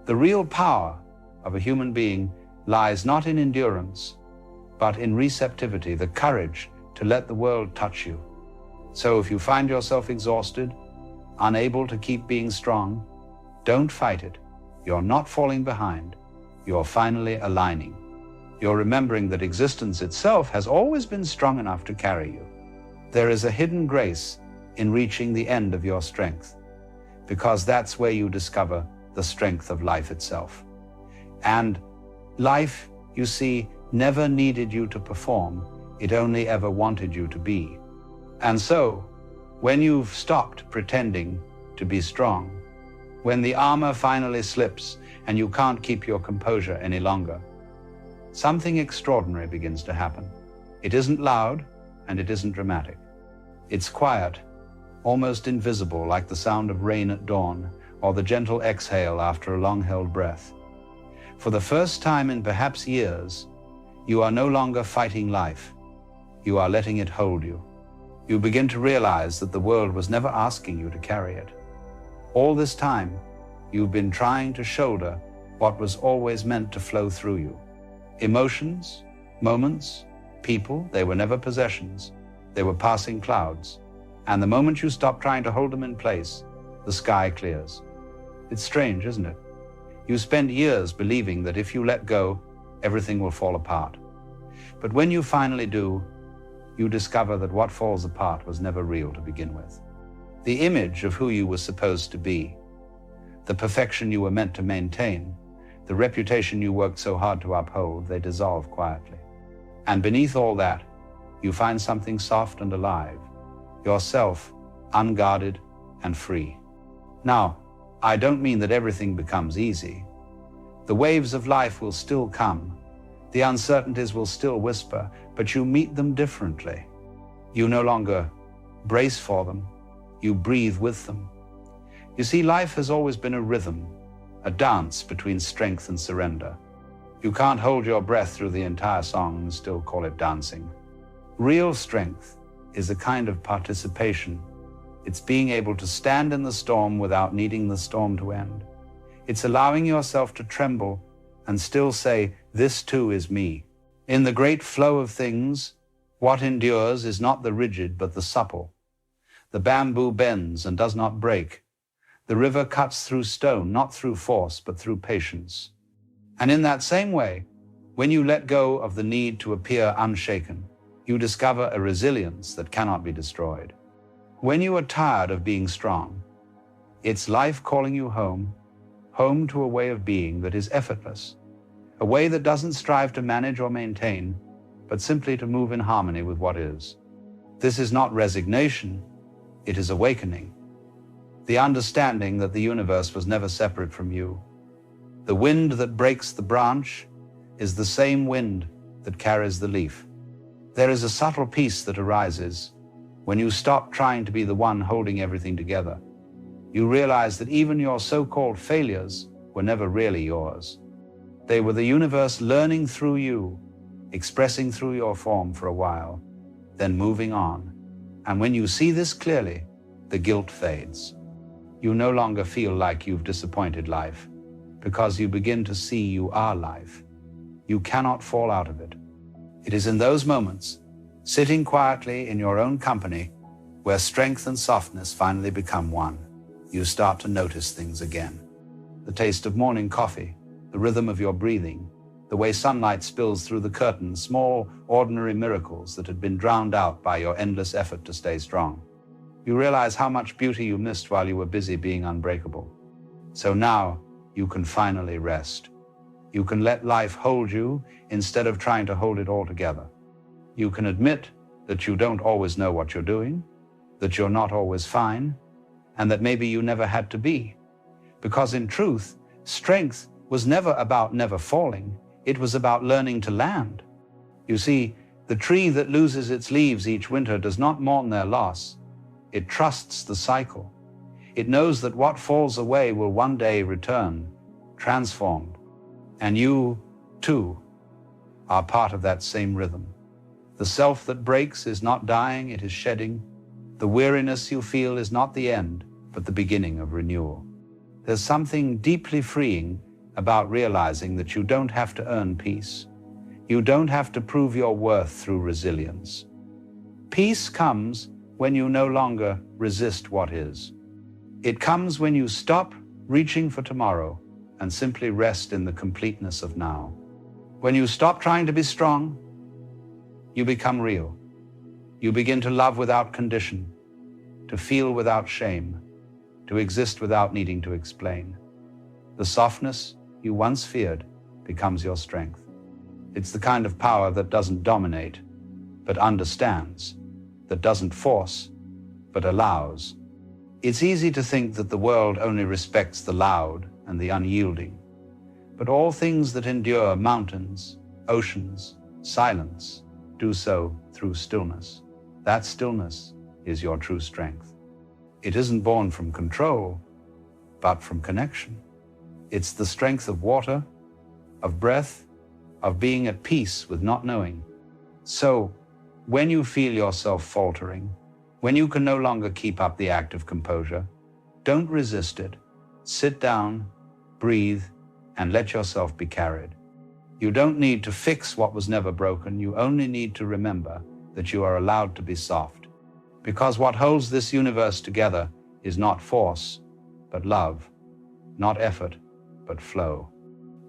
The real power of a human being lies not in endurance, but in receptivity, the courage to let the world touch you. So if you find yourself exhausted, unable to keep being strong, don't fight it. You're not falling behind. You're finally aligning. You're remembering that existence itself has always been strong enough to carry you. There is a hidden grace in reaching the end of your strength, because that's where you discover the strength of life itself. And life, you see, never needed you to perform. It only ever wanted you to be. And so, when you've stopped pretending to be strong, when the armor finally slips and you can't keep your composure any longer, something extraordinary begins to happen. It isn't loud and it isn't dramatic. It's quiet, almost invisible, like the sound of rain at dawn or the gentle exhale after a long-held breath. For the first time in perhaps years, you are no longer fighting life. You are letting it hold you. You begin to realize that the world was never asking you to carry it. All this time, you've been trying to shoulder what was always meant to flow through you. Emotions, moments, people, they were never possessions. They were passing clouds. And the moment you stop trying to hold them in place, the sky clears. It's strange, isn't it? You spend years believing that if you let go, everything will fall apart. But when you finally do, you discover that what falls apart was never real to begin with. The image of who you were supposed to be, the perfection you were meant to maintain, the reputation you worked so hard to uphold, they dissolve quietly. And beneath all that, you find something soft and alive, yourself, unguarded and free. Now, I don't mean that everything becomes easy. The waves of life will still come. The uncertainties will still whisper, but you meet them differently. You no longer brace for them, you breathe with them. You see, life has always been a rhythm, a dance between strength and surrender. You can't hold your breath through the entire song and still call it dancing. Real strength is a kind of participation. It's being able to stand in the storm without needing the storm to end. It's allowing yourself to tremble and still say, this too is me. In the great flow of things, what endures is not the rigid but the supple. The bamboo bends and does not break. The river cuts through stone, not through force, but through patience. And in that same way, when you let go of the need to appear unshaken, you discover a resilience that cannot be destroyed. When you are tired of being strong, it's life calling you home, home to a way of being that is effortless, a way that doesn't strive to manage or maintain, but simply to move in harmony with what is. This is not resignation, it is awakening. The understanding that the universe was never separate from you. The wind that breaks the branch is the same wind that carries the leaf. There is a subtle peace that arises when you stop trying to be the one holding everything together. You realize that even your so-called failures were never really yours. They were the universe learning through you, expressing through your form for a while, then moving on. And when you see this clearly, the guilt fades. You no longer feel like you've disappointed life, because you begin to see you are life. You cannot fall out of it. It is in those moments, sitting quietly in your own company, where strength and softness finally become one, you start to notice things again. The taste of morning coffee, the rhythm of your breathing, the way sunlight spills through the curtains, small, ordinary miracles that had been drowned out by your endless effort to stay strong. You realize how much beauty you missed while you were busy being unbreakable. So now you can finally rest. You can let life hold you instead of trying to hold it all together. You can admit that you don't always know what you're doing, that you're not always fine, and that maybe you never had to be. Because in truth, strength was never about never falling. It was about learning to land. You see, the tree that loses its leaves each winter does not mourn their loss. It trusts the cycle. It knows that what falls away will one day return, transformed. And you, too, are part of that same rhythm. The self that breaks is not dying, it is shedding. The weariness you feel is not the end, but the beginning of renewal. There's something deeply freeing about realizing that you don't have to earn peace. You don't have to prove your worth through resilience. Peace comes when you no longer resist what is. It comes when you stop reaching for tomorrow and simply rest in the completeness of now. When you stop trying to be strong, you become real. You begin to love without condition, to feel without shame, to exist without needing to explain. The softness you once feared becomes your strength. It's the kind of power that doesn't dominate, but understands, that doesn't force, but allows. It's easy to think that the world only respects the loud and the unyielding, but all things that endure, mountains, oceans, silence, do so through stillness. That stillness is your true strength. It isn't born from control, but from connection. It's the strength of water, of breath, of being at peace with not knowing. So, when you feel yourself faltering, when you can no longer keep up the act of composure, don't resist it. Sit down, breathe, and let yourself be carried. You don't need to fix what was never broken. You only need to remember that you are allowed to be soft. Because what holds this universe together is not force, but love, not effort, but flow.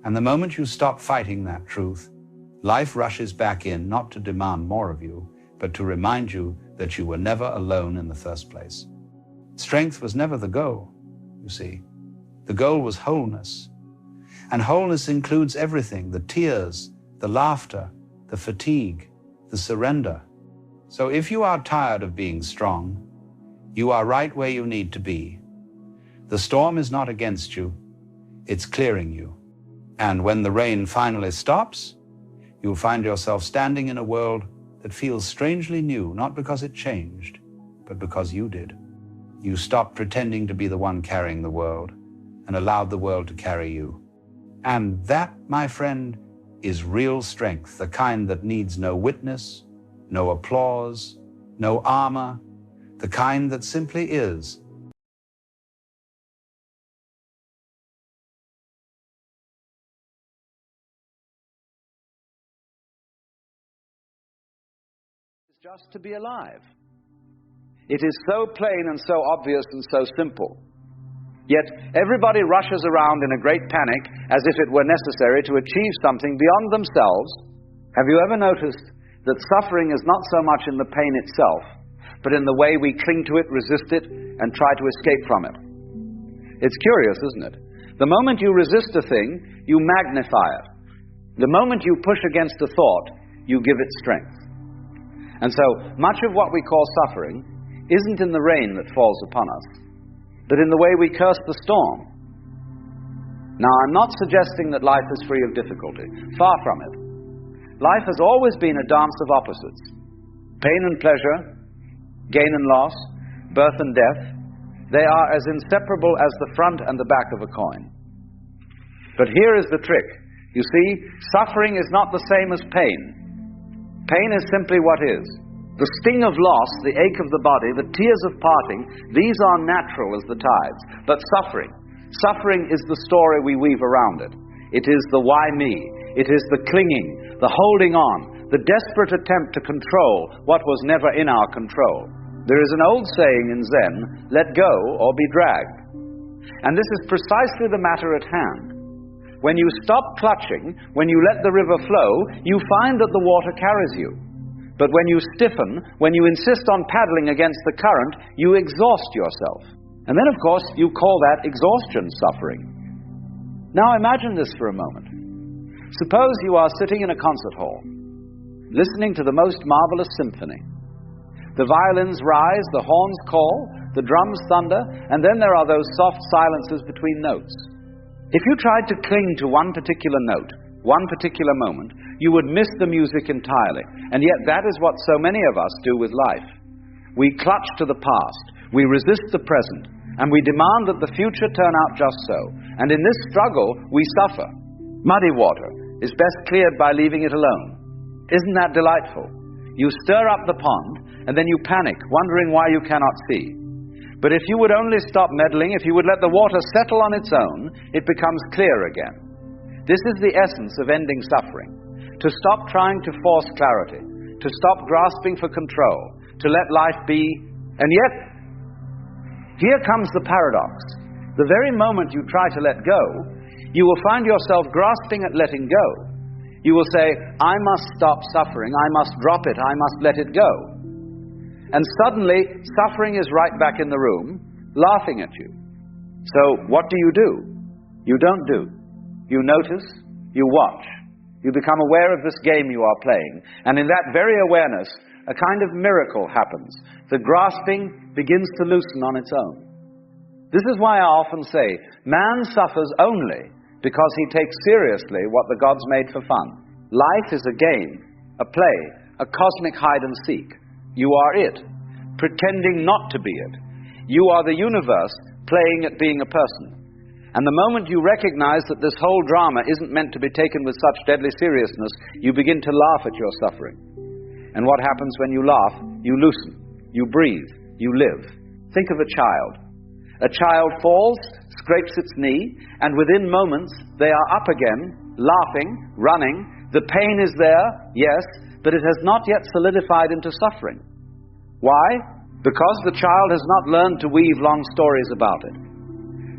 And the moment you stop fighting that truth, life rushes back in, not to demand more of you, but to remind you that you were never alone in the first place. Strength was never the goal, you see. The goal was wholeness. And wholeness includes everything: the tears, the laughter, the fatigue, the surrender. So if you are tired of being strong, you are right where you need to be. The storm is not against you, it's clearing you. And when the rain finally stops, you'll find yourself standing in a world that feels strangely new, not because it changed, but because you did. You stopped pretending to be the one carrying the world and allowed the world to carry you. And that, my friend, is real strength, the kind that needs no witness, no applause, no armor, the kind that simply is. Just to be alive. It is so plain and so obvious and so simple. Yet everybody rushes around in a great panic as if it were necessary to achieve something beyond themselves. Have you ever noticed that suffering is not so much in the pain itself, but in the way we cling to it, resist it, and try to escape from it? It's curious, isn't it? The moment you resist a thing, you magnify it. The moment you push against a thought, you give it strength. And so, much of what we call suffering isn't in the rain that falls upon us, but in the way we curse the storm. Now, I'm not suggesting that life is free of difficulty. Far from it. Life has always been a dance of opposites. Pain and pleasure, gain and loss, birth and death, they are as inseparable as the front and the back of a coin. But here is the trick. You see, suffering is not the same as pain. Pain is simply what is. The sting of loss, the ache of the body, the tears of parting, these are natural as the tides. But suffering is the story we weave around it. It is the why me. It is the clinging, the holding on, the desperate attempt to control what was never in our control. There is an old saying in Zen, let go or be dragged. And this is precisely the matter at hand. When you stop clutching, when you let the river flow, you find that the water carries you. But when you stiffen, when you insist on paddling against the current, you exhaust yourself. And then, of course, you call that exhaustion suffering. Now imagine this for a moment. Suppose you are sitting in a concert hall, listening to the most marvelous symphony. The violins rise, the horns call, the drums thunder, and then there are those soft silences between notes. If you tried to cling to one particular note, one particular moment, you would miss the music entirely. And yet that is what so many of us do with life. We clutch to the past, we resist the present, and we demand that the future turn out just so. And in this struggle, we suffer. Muddy water is best cleared by leaving it alone. Isn't that delightful? You stir up the pond, and then you panic, wondering why you cannot see. But if you would only stop meddling, if you would let the water settle on its own, it becomes clear again. This is the essence of ending suffering. To stop trying to force clarity, to stop grasping for control, to let life be. And yet, here comes the paradox. The very moment you try to let go, you will find yourself grasping at letting go. You will say, I must stop suffering, I must drop it, I must let it go. And suddenly, suffering is right back in the room, laughing at you. So, what do? You don't do. You notice, you watch. You become aware of this game you are playing. And in that very awareness, a kind of miracle happens. The grasping begins to loosen on its own. This is why I often say, man suffers only because he takes seriously what the gods made for fun. Life is a game, a play, a cosmic hide and seek. You are it, pretending not to be it. You are the universe playing at being a person. And the moment you recognize that this whole drama isn't meant to be taken with such deadly seriousness, you begin to laugh at your suffering. And what happens when you laugh? You loosen, you breathe, you live. Think of a child. A child falls, scrapes its knee, and within moments they are up again, laughing, running. The pain is there, yes, but it has not yet solidified into suffering. Why? Because the child has not learned to weave long stories about it.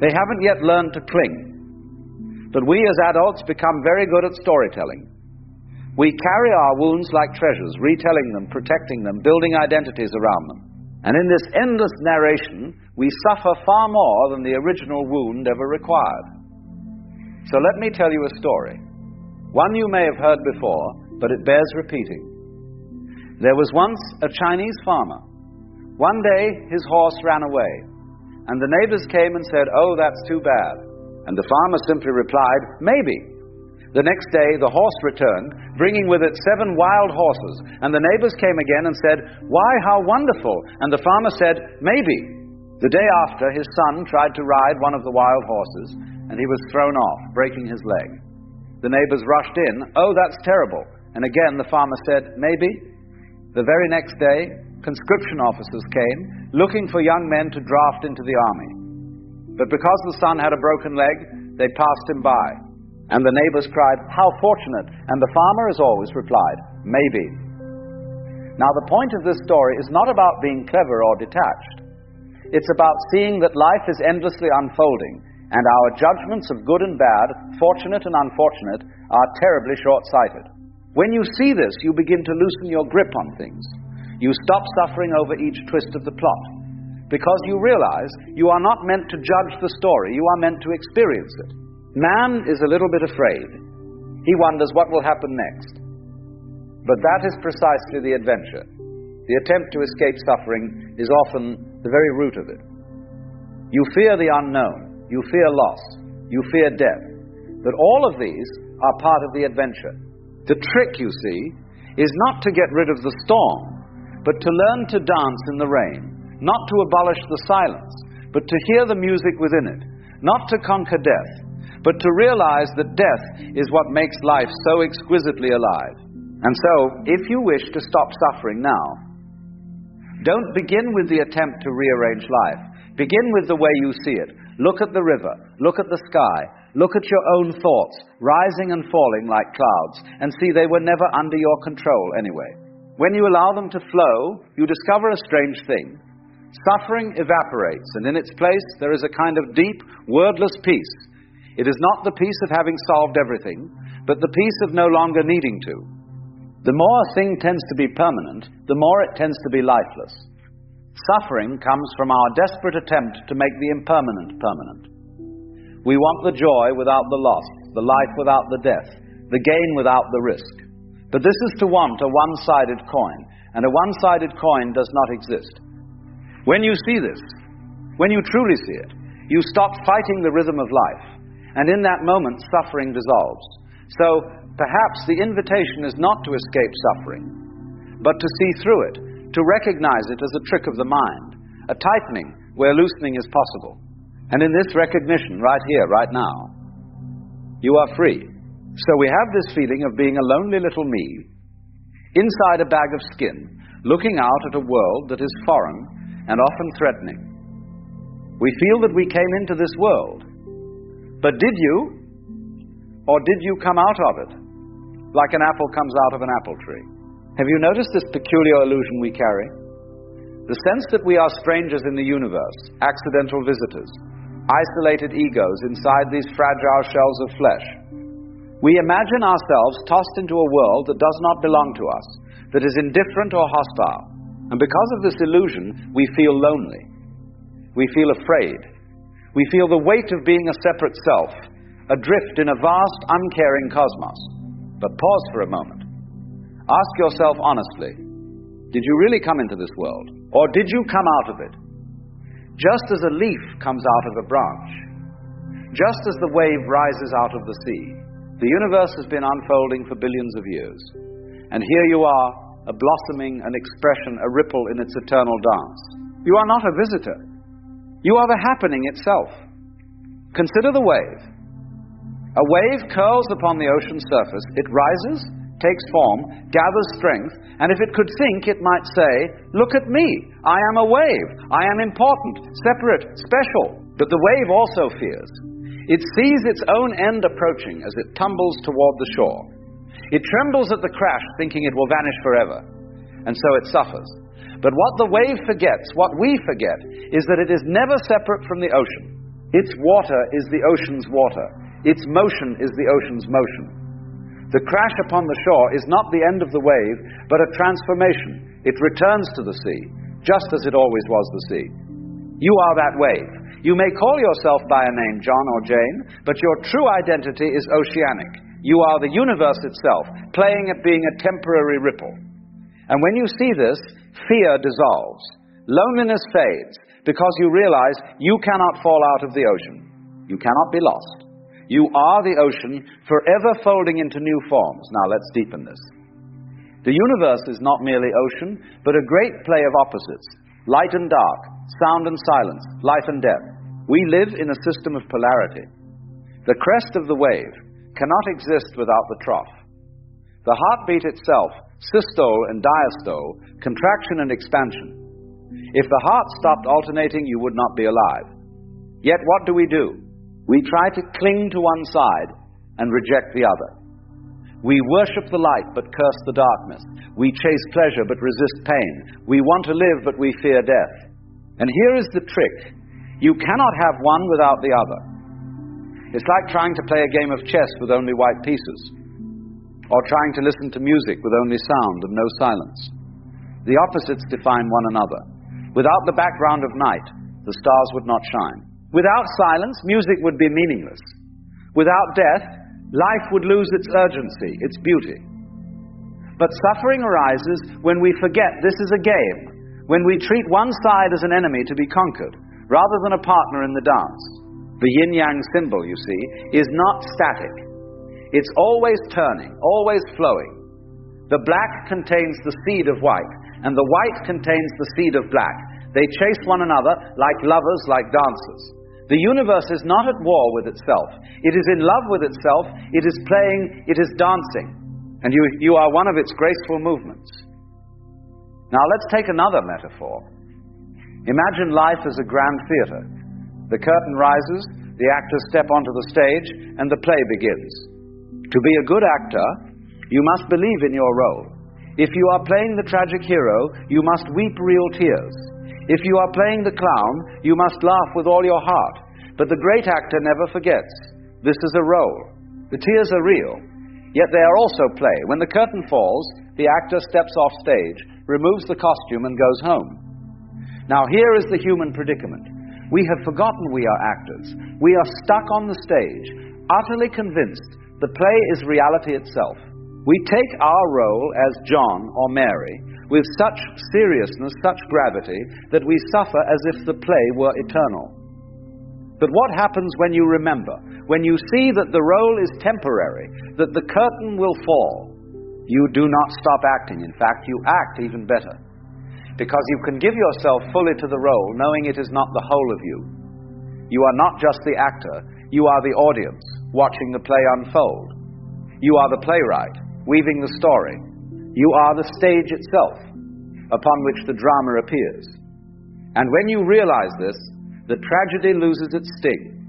They haven't yet learned to cling. But we as adults become very good at storytelling. We carry our wounds like treasures, retelling them, protecting them, building identities around them. And in this endless narration, we suffer far more than the original wound ever required. So let me tell you a story. One you may have heard before, but it bears repeating. There was once a Chinese farmer. One day, his horse ran away, and the neighbors came and said, "Oh, that's too bad." And the farmer simply replied, "Maybe." The next day, the horse returned, bringing with it 7 wild horses, and the neighbors came again and said, "Why, how wonderful!" And the farmer said, "Maybe." The day after, his son tried to ride one of the wild horses, and he was thrown off, breaking his leg. The neighbors rushed in, "Oh, that's terrible." And again, the farmer said, "Maybe." The very next day, conscription officers came, looking for young men to draft into the army. But because the son had a broken leg, they passed him by. And the neighbors cried, "How fortunate!" And the farmer, as always, replied, "Maybe." Now, the point of this story is not about being clever or detached. It's about seeing that life is endlessly unfolding, and our judgments of good and bad, fortunate and unfortunate, are terribly short-sighted. When you see this, you begin to loosen your grip on things. You stop suffering over each twist of the plot, because you realize you are not meant to judge the story, you are meant to experience it. Man is a little bit afraid. He wonders what will happen next. But that is precisely the adventure. The attempt to escape suffering is often the very root of it. You fear the unknown, you fear loss, you fear death. But all of these are part of the adventure. The trick, you see, is not to get rid of the storm, but to learn to dance in the rain, not to abolish the silence, but to hear the music within it, not to conquer death, but to realize that death is what makes life so exquisitely alive. And so, if you wish to stop suffering now, don't begin with the attempt to rearrange life. Begin with the way you see it. Look at the river, look at the sky, look at your own thoughts, rising and falling like clouds, and see they were never under your control anyway. when you allow them to flow, you discover a strange thing. Suffering evaporates, and in its place there is a kind of deep, wordless peace. It is not the peace of having solved everything, but the peace of no longer needing to. The more a thing tends to be permanent, the more it tends to be lifeless. Suffering comes from our desperate attempt to make the impermanent permanent. We want the joy without the loss, the life without the death, the gain without the risk. But this is to want a one-sided coin, and a one-sided coin does not exist. When you see this, when you truly see it, you stop fighting the rhythm of life, and in that moment suffering dissolves. So perhaps the invitation is not to escape suffering, but to see through it, to recognize it as a trick of the mind, a tightening where loosening is possible. And in this recognition, right here, right now, you are free. So we have this feeling of being a lonely little me, inside a bag of skin, looking out at a world that is foreign and often threatening. We feel that we came into this world. But did you? Or did you come out of it? Like an apple comes out of an apple tree. Have you noticed this peculiar illusion we carry? The sense that we are strangers in the universe, accidental visitors, isolated egos inside these fragile shells of flesh. We imagine ourselves tossed into a world that does not belong to us, that is indifferent or hostile. And because of this illusion, we feel lonely. We feel afraid. We feel the weight of being a separate self, adrift in a vast, uncaring cosmos. But pause for a moment. Ask yourself honestly, did you really come into this world? Or did you come out of it? Just as a leaf comes out of a branch, just as the wave rises out of the sea, the universe has been unfolding for billions of years. And here you are, a blossoming, an expression, a ripple in its eternal dance. You are not a visitor. You are the happening itself. Consider the wave. A wave curls upon the ocean surface. It rises, takes form, gathers strength, and if it could think, it might say, look at me, I am a wave, I am important, separate, special. But the wave also fears. It sees its own end approaching as it tumbles toward the shore. It trembles at the crash, thinking it will vanish forever, and so it suffers. But what the wave forgets, what we forget, is that it is never separate from the ocean. Its water is the ocean's water. Its motion is the ocean's motion. The crash upon the shore is not the end of the wave, but a transformation. It returns to the sea, just as it always was the sea. You are that wave. You may call yourself by a name, John or Jane, but your true identity is oceanic. You are the universe itself, playing at being a temporary ripple. And when you see this, fear dissolves. Loneliness fades, because you realize you cannot fall out of the ocean. You cannot be lost. You are the ocean, forever folding into new forms. Now let's deepen this. The universe is not merely ocean, but a great play of opposites. Light and dark, sound and silence, life and death. We live in a system of polarity. The crest of the wave cannot exist without the trough. The heartbeat itself, systole and diastole, contraction and expansion. If the heart stopped alternating, you would not be alive. Yet what do? We try to cling to one side and reject the other. We worship the light but curse the darkness. We chase pleasure but resist pain. We want to live but we fear death. And here is the trick. You cannot have one without the other. It's like trying to play a game of chess with only white pieces, or trying to listen to music with only sound and no silence. The opposites define one another. Without the background of night, the stars would not shine. Without silence, music would be meaningless. Without death, life would lose its urgency, its beauty. But suffering arises when we forget this is a game, when we treat one side as an enemy to be conquered, rather than a partner in the dance. The yin-yang symbol, you see, is not static. It's always turning, always flowing. The black contains the seed of white, and the white contains the seed of black. They chase one another like lovers, like dancers. The universe is not at war with itself. It is in love with itself. It is playing, it is dancing. And you are one of its graceful movements. Now let's take another metaphor. Imagine life as a grand theater. The curtain rises, the actors step onto the stage, and the play begins. To be a good actor, you must believe in your role. If you are playing the tragic hero, you must weep real tears. If you are playing the clown, you must laugh with all your heart. But the great actor never forgets. This is a role. The tears are real, yet they are also play. When the curtain falls, the actor steps off stage, removes the costume, and goes home. Now here is the human predicament. We have forgotten we are actors. We are stuck on the stage, utterly convinced the play is reality itself. We take our role as John or Mary with such seriousness, such gravity, that we suffer as if the play were eternal. But what happens when you remember, when you see that the role is temporary, that the curtain will fall? You do not stop acting. In fact, you act even better, because you can give yourself fully to the role, knowing it is not the whole of you. You are not just the actor, you are the audience, watching the play unfold. You are the playwright, weaving the story. You are the stage itself, upon which the drama appears. And when you realize this, the tragedy loses its sting,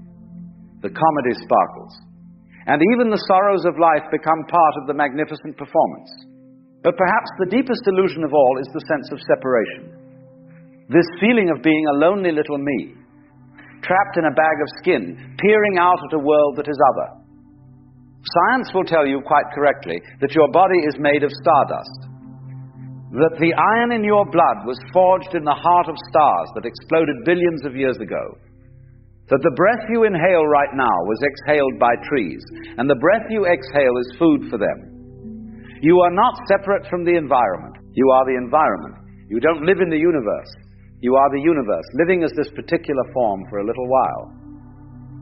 the comedy sparkles, and even the sorrows of life become part of the magnificent performance. But perhaps the deepest illusion of all is the sense of separation. This feeling of being a lonely little me, trapped in a bag of skin, peering out at a world that is other. Science will tell you quite correctly that your body is made of stardust, that the iron in your blood was forged in the heart of stars that exploded billions of years ago, that the breath you inhale right now was exhaled by trees, and the breath you exhale is food for them. You are not separate from the environment. You are the environment. You don't live in the universe. You are the universe, living as this particular form for a little while.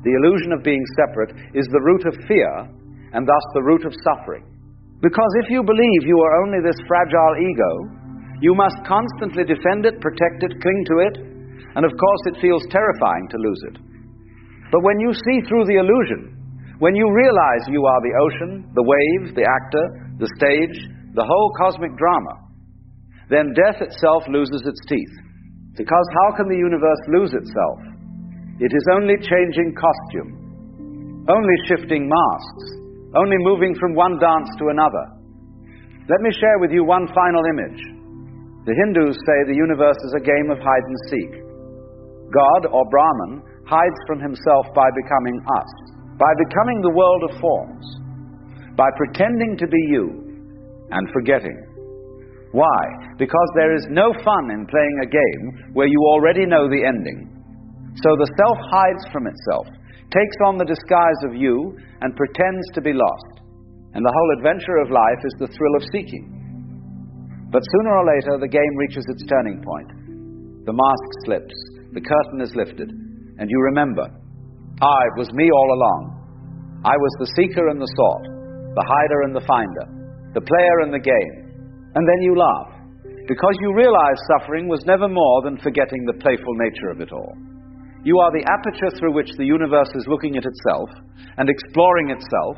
The illusion of being separate is the root of fear, and thus the root of suffering. Because if you believe you are only this fragile ego, you must constantly defend it, protect it, cling to it, and of course it feels terrifying to lose it. But when you see through the illusion, when you realize you are the ocean, the wave, the actor, the stage, the whole cosmic drama, then death itself loses its teeth. Because how can the universe lose itself? It is only changing costume, only shifting masks, only moving from one dance to another. Let me share with you one final image. The Hindus say the universe is a game of hide and seek. God, or Brahman, hides from himself by becoming us, by becoming the world of forms, by pretending to be you and forgetting. Why? Because there is no fun in playing a game where you already know the ending. So the self hides from itself, takes on the disguise of you, and pretends to be lost. And the whole adventure of life is the thrill of seeking. But sooner or later, the game reaches its turning point. The mask slips, the curtain is lifted, and you remember, it was me all along. I was the seeker and the sought, the hider and the finder, the player and the game. And then you laugh, because you realize suffering was never more than forgetting the playful nature of it all. You are the aperture through which the universe is looking at itself and exploring itself.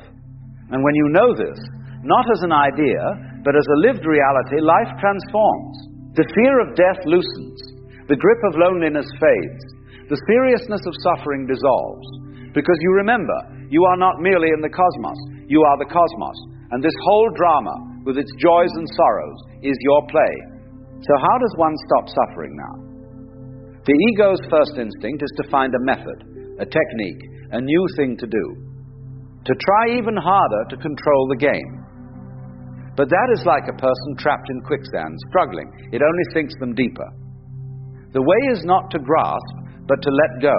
And when you know this, not as an idea, but as a lived reality, life transforms. The fear of death loosens. The grip of loneliness fades. The seriousness of suffering dissolves. Because you remember, you are not merely in the cosmos. You are the cosmos. And this whole drama, with its joys and sorrows, is your play. So how does one stop suffering now? The ego's first instinct is to find a method, a technique, a new thing to do, to try even harder to control the game. But that is like a person trapped in quicksand, struggling. It only sinks them deeper. The way is not to grasp, but to let go.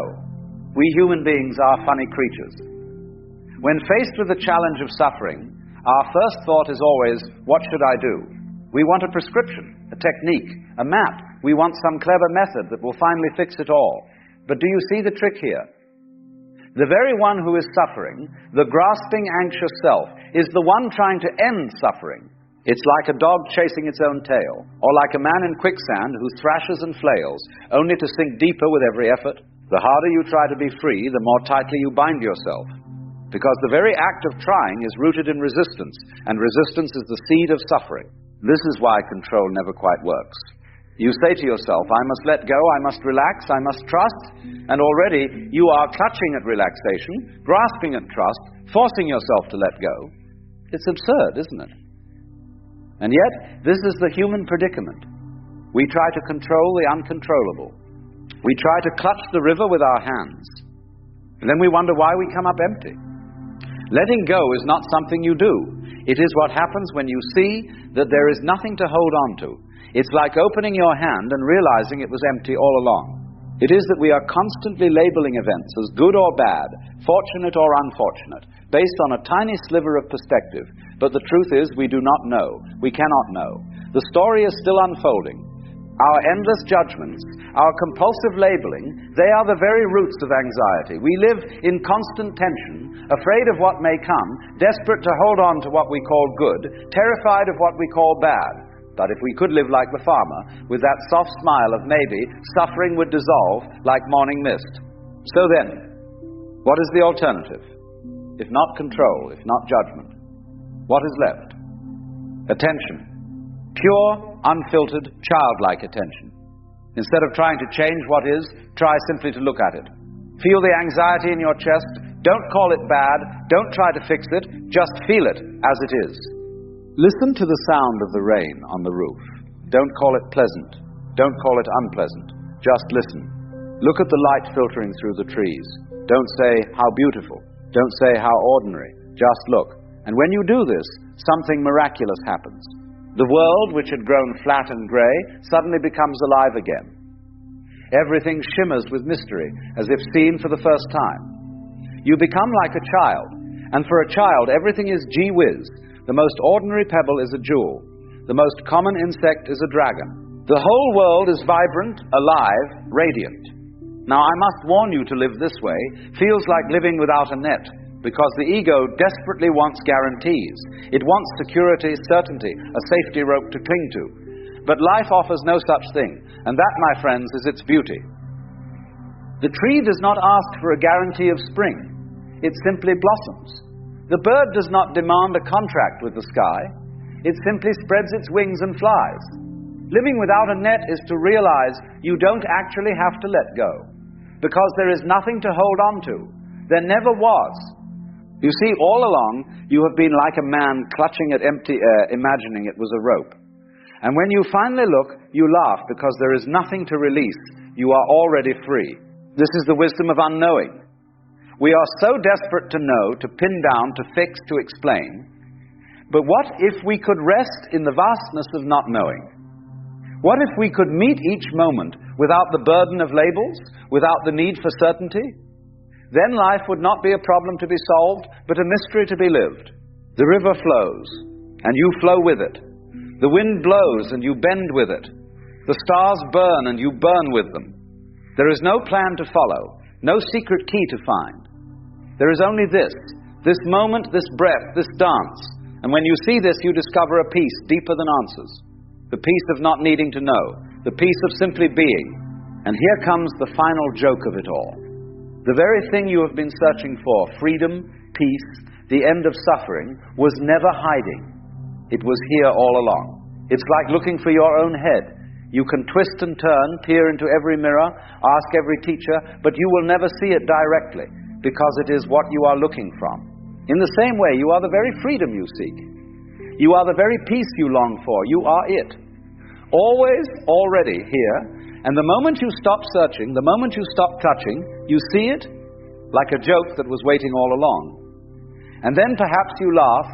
We human beings are funny creatures. When faced with the challenge of suffering, our first thought is always, what should I do? We want a prescription, a technique, a map. We want some clever method that will finally fix it all. But do you see the trick here? The very one who is suffering, the grasping, anxious self, is the one trying to end suffering. It's like a dog chasing its own tail, or like a man in quicksand who thrashes and flails, only to sink deeper with every effort. The harder you try to be free, the more tightly you bind yourself. Because the very act of trying is rooted in resistance, and resistance is the seed of suffering. This is why control never quite works. You say to yourself, I must let go, I must relax, I must trust, and already you are clutching at relaxation, grasping at trust, forcing yourself to let go. It's absurd, isn't it? And yet, this is the human predicament. We try to control the uncontrollable. We try to clutch the river with our hands. And then we wonder why we come up empty. Letting go is not something you do. It is what happens when you see that there is nothing to hold on to. It's like opening your hand and realizing it was empty all along. It is that we are constantly labeling events as good or bad, fortunate or unfortunate, based on a tiny sliver of perspective. But the truth is, we do not know. We cannot know. The story is still unfolding. Our endless judgments, our compulsive labeling, they are the very roots of anxiety. We live in constant tension, afraid of what may come, desperate to hold on to what we call good, terrified of what we call bad. But if we could live like the farmer, with that soft smile of maybe, suffering would dissolve like morning mist. So then, what is the alternative? If not control, if not judgment, what is left? Attention. Pure, unfiltered, childlike attention. Instead of trying to change what is, try simply to look at it. Feel the anxiety in your chest. Don't call it bad. Don't try to fix it. Just feel it as it is. Listen to the sound of the rain on the roof. Don't call it pleasant. Don't call it unpleasant. Just listen. Look at the light filtering through the trees. Don't say, how beautiful. Don't say, how ordinary. Just look. And when you do this, something miraculous happens. The world, which had grown flat and gray, suddenly becomes alive again. Everything shimmers with mystery, as if seen for the first time. You become like a child, and for a child, everything is gee whiz. The most ordinary pebble is a jewel. The most common insect is a dragon. The whole world is vibrant, alive, radiant. Now, I must warn you to live this way feels like living without a net, because the ego desperately wants guarantees. It wants security, certainty, a safety rope to cling to. But life offers no such thing, and that, my friends, is its beauty. The tree does not ask for a guarantee of spring. It simply blossoms. The bird does not demand a contract with the sky. It simply spreads its wings and flies. Living without a net is to realize you don't actually have to let go, because there is nothing to hold on to. There never was. You see, all along, you have been like a man clutching at empty air, imagining it was a rope. And when you finally look, you laugh because there is nothing to release. You are already free. This is the wisdom of unknowing. We are so desperate to know, to pin down, to fix, to explain. But what if we could rest in the vastness of not knowing? What if we could meet each moment without the burden of labels, without the need for certainty? Then life would not be a problem to be solved, but a mystery to be lived. The river flows, and you flow with it. The wind blows, and you bend with it. The stars burn, and you burn with them. There is no plan to follow, no secret key to find. There is only this moment, this breath, this dance. And when you see this, you discover a peace deeper than answers. The peace of not needing to know, the peace of simply being. And here comes the final joke of it all. The very thing you have been searching for, freedom, peace, the end of suffering, was never hiding. It was here all along. It's like looking for your own head. You can twist and turn, peer into every mirror, ask every teacher, but you will never see it directly, because it is what you are looking from. In the same way, you are the very freedom you seek. You are the very peace you long for. You are it. Always, already here. And the moment you stop searching, the moment you stop touching, you see it like a joke that was waiting all along. And then perhaps you laugh.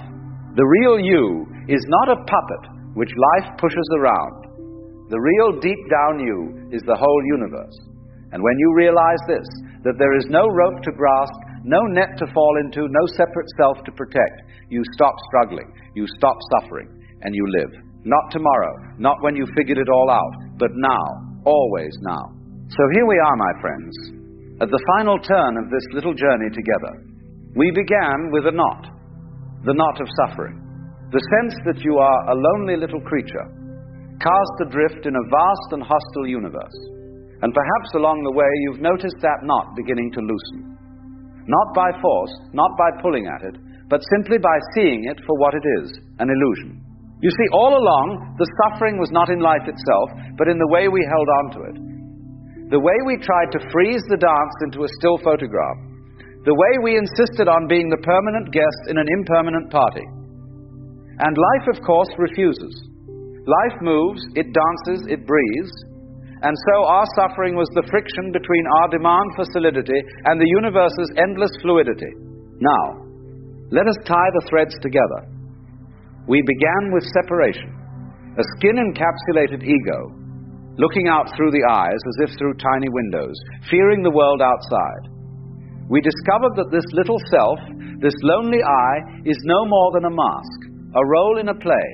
The real you is not a puppet which life pushes around. The real deep down you is the whole universe. And when you realize this, that there is no rope to grasp, no net to fall into, no separate self to protect, you stop struggling, you stop suffering, and you live. Not tomorrow, not when you figured it all out, but now, always now. So here we are, my friends, at the final turn of this little journey together. We began with a knot, the knot of suffering, the sense that you are a lonely little creature, cast adrift in a vast and hostile universe. And perhaps along the way you've noticed that knot beginning to loosen. Not by force, not by pulling at it, but simply by seeing it for what it is, an illusion. You see, all along, the suffering was not in life itself, but in the way we held on to it. The way we tried to freeze the dance into a still photograph. The way we insisted on being the permanent guest in an impermanent party. And life, of course, refuses. Life moves, it dances, it breathes, and so our suffering was the friction between our demand for solidity and the universe's endless fluidity. Now, let us tie the threads together. We began with separation, a skin-encapsulated ego, looking out through the eyes as if through tiny windows, fearing the world outside. We discovered that this little self, this lonely I, is no more than a mask, a role in a play.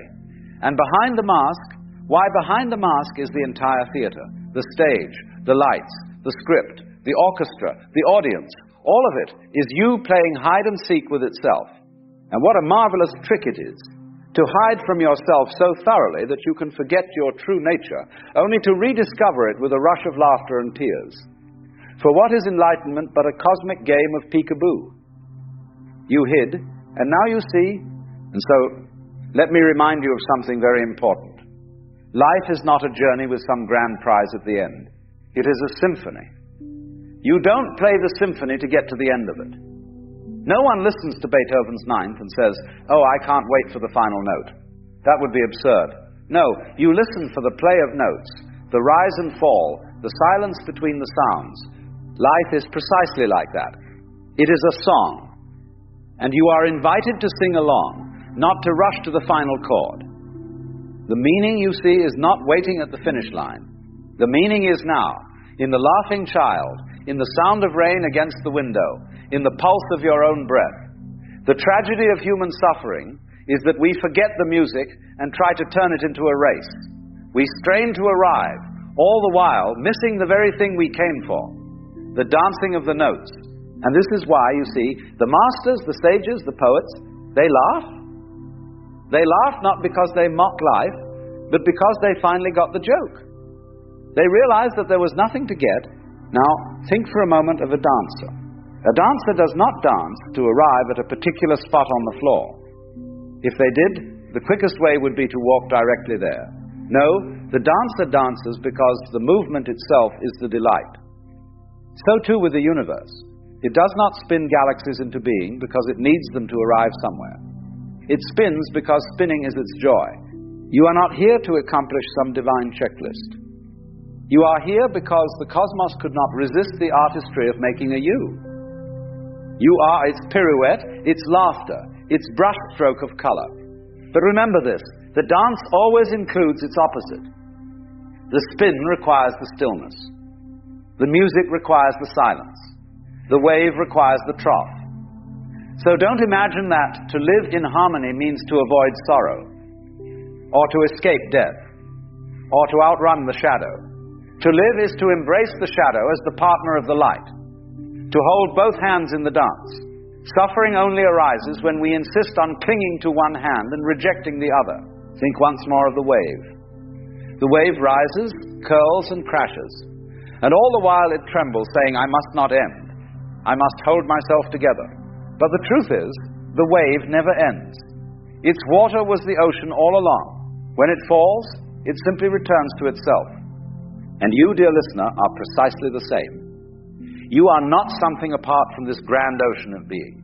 And behind the mask, why behind the mask is the entire theater, the stage, the lights, the script, the orchestra, the audience. All of it is you playing hide and seek with itself. And what a marvelous trick it is to hide from yourself so thoroughly that you can forget your true nature, only to rediscover it with a rush of laughter and tears. For what is enlightenment but a cosmic game of peekaboo? You hid, and now you see. And so, let me remind you of something very important. Life is not a journey with some grand prize at the end. It is a symphony. You don't play the symphony to get to the end of it. No one listens to Beethoven's Ninth and says, "Oh, I can't wait for the final note." That would be absurd. No, you listen for the play of notes, the rise and fall, the silence between the sounds. Life is precisely like that. It is a song. And you are invited to sing along, not to rush to the final chord. The meaning, you see, is not waiting at the finish line. The meaning is now, in the laughing child, in the sound of rain against the window, in the pulse of your own breath. The tragedy of human suffering is that we forget the music and try to turn it into a race. We strain to arrive, all the while missing the very thing we came for, the dancing of the notes. And this is why, you see, the masters, the sages, the poets, they laugh. They laugh not because they mock life, but because they finally got the joke. They realized that there was nothing to get. Now, think for a moment of a dancer. A dancer does not dance to arrive at a particular spot on the floor. If they did, the quickest way would be to walk directly there. No, the dancer dances because the movement itself is the delight. So too with the universe. It does not spin galaxies into being because it needs them to arrive somewhere. It spins because spinning is its joy. You are not here to accomplish some divine checklist. You are here because the cosmos could not resist the artistry of making a you. You are its pirouette, its laughter, its brushstroke of color. But remember this, the dance always includes its opposite. The spin requires the stillness. The music requires the silence. The wave requires the trough. So don't imagine that to live in harmony means to avoid sorrow, or to escape death, or to outrun the shadow. To live is to embrace the shadow as the partner of the light, to hold both hands in the dance. Suffering only arises when we insist on clinging to one hand and rejecting the other. Think once more of the wave. The wave rises, curls, and crashes, and all the while it trembles, saying, "I must not end. I must hold myself together." But the truth is, the wave never ends. Its water was the ocean all along. When it falls, it simply returns to itself. And you, dear listener, are precisely the same. You are not something apart from this grand ocean of being.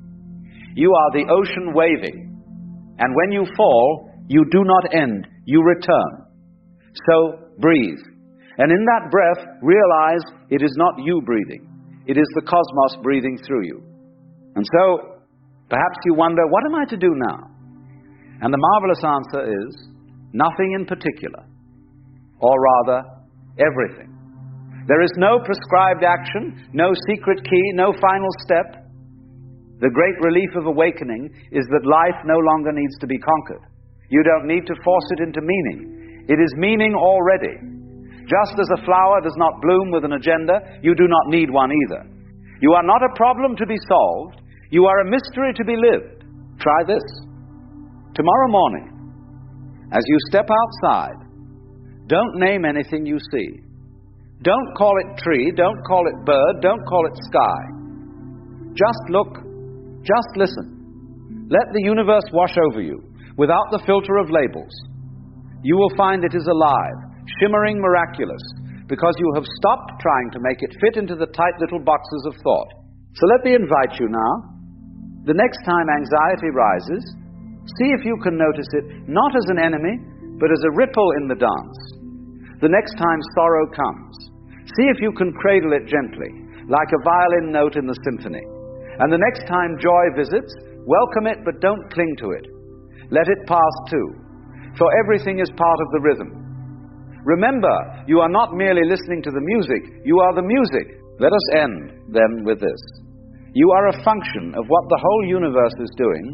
You are the ocean waving. And when you fall, you do not end, you return. So breathe. And in that breath, realize it is not you breathing. It is the cosmos breathing through you. And so, perhaps you wonder, what am I to do now? And the marvelous answer is, nothing in particular. Or rather, everything. There is no prescribed action, no secret key, no final step. The great relief of awakening is that life no longer needs to be conquered. You don't need to force it into meaning. It is meaning already. Just as a flower does not bloom with an agenda, you do not need one either. You are not a problem to be solved. You are a mystery to be lived. Try this. Tomorrow morning, as you step outside, don't name anything you see. Don't call it tree, don't call it bird, don't call it sky. Just look, just listen. Let the universe wash over you, without the filter of labels. You will find it is alive, shimmering miraculous, because you have stopped trying to make it fit into the tight little boxes of thought. So let me invite you now, the next time anxiety rises, See if you can notice it not as an enemy, but as a ripple in the dance. The next time sorrow comes, see if you can cradle it gently, like a violin note in the symphony. And the next time joy visits, welcome it, but don't cling to it. Let it pass too, for everything is part of the rhythm. Remember, you are not merely listening to the music, you are the music. Let us end, then, with this. You are a function of what the whole universe is doing.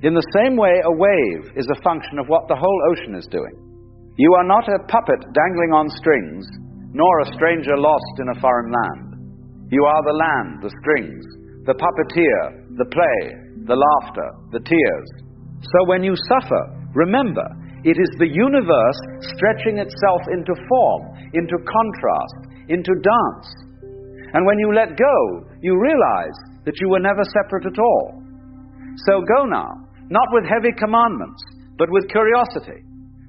In the same way, a wave is a function of what the whole ocean is doing. You are not a puppet dangling on strings, nor a stranger lost in a foreign land. You are the land, the strings, the puppeteer, the play, the laughter, the tears. So when you suffer, remember, it is the universe stretching itself into form, into contrast, into dance. And when you let go, you realize that you were never separate at all. So go now, not with heavy commandments, but with curiosity.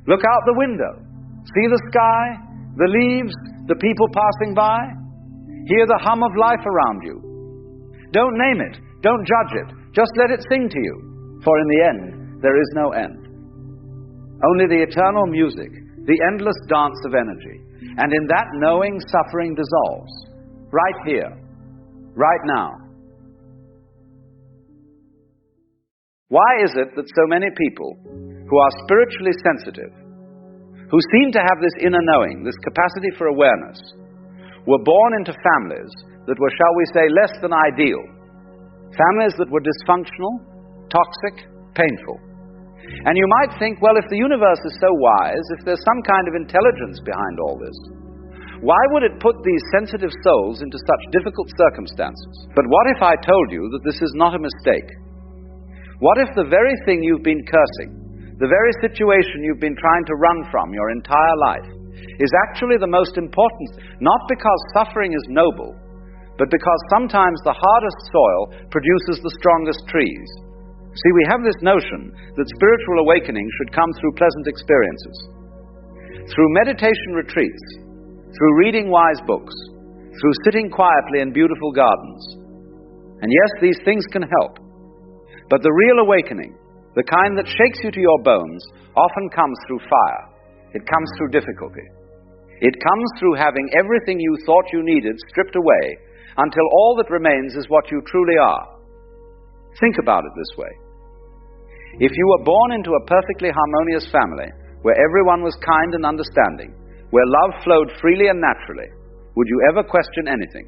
Look out the window. See the sky, the leaves, the people passing by. Hear the hum of life around you. Don't name it, don't judge it, just let it sing to you. For in the end, there is no end. Only the eternal music, the endless dance of energy. And in that knowing, suffering dissolves. Right here, right now. Why is it that so many people who are spiritually sensitive, who seem to have this inner knowing, this capacity for awareness, were born into families that were, shall we say, less than ideal? Families that were dysfunctional, toxic, painful. And you might think, well, if the universe is so wise, if there's some kind of intelligence behind all this, why would it put these sensitive souls into such difficult circumstances? But what if I told you that this is not a mistake? What if the very thing you've been cursing, the very situation you've been trying to run from your entire life, is actually the most important, not because suffering is noble, but because sometimes the hardest soil produces the strongest trees. See, we have this notion that spiritual awakening should come through pleasant experiences, through meditation retreats, through reading wise books, through sitting quietly in beautiful gardens. And yes, these things can help. But the real awakening, the kind that shakes you to your bones, often comes through fire. It comes through difficulty. It comes through having everything you thought you needed stripped away until all that remains is what you truly are. Think about it this way. If you were born into a perfectly harmonious family, where everyone was kind and understanding, where love flowed freely and naturally, would you ever question anything?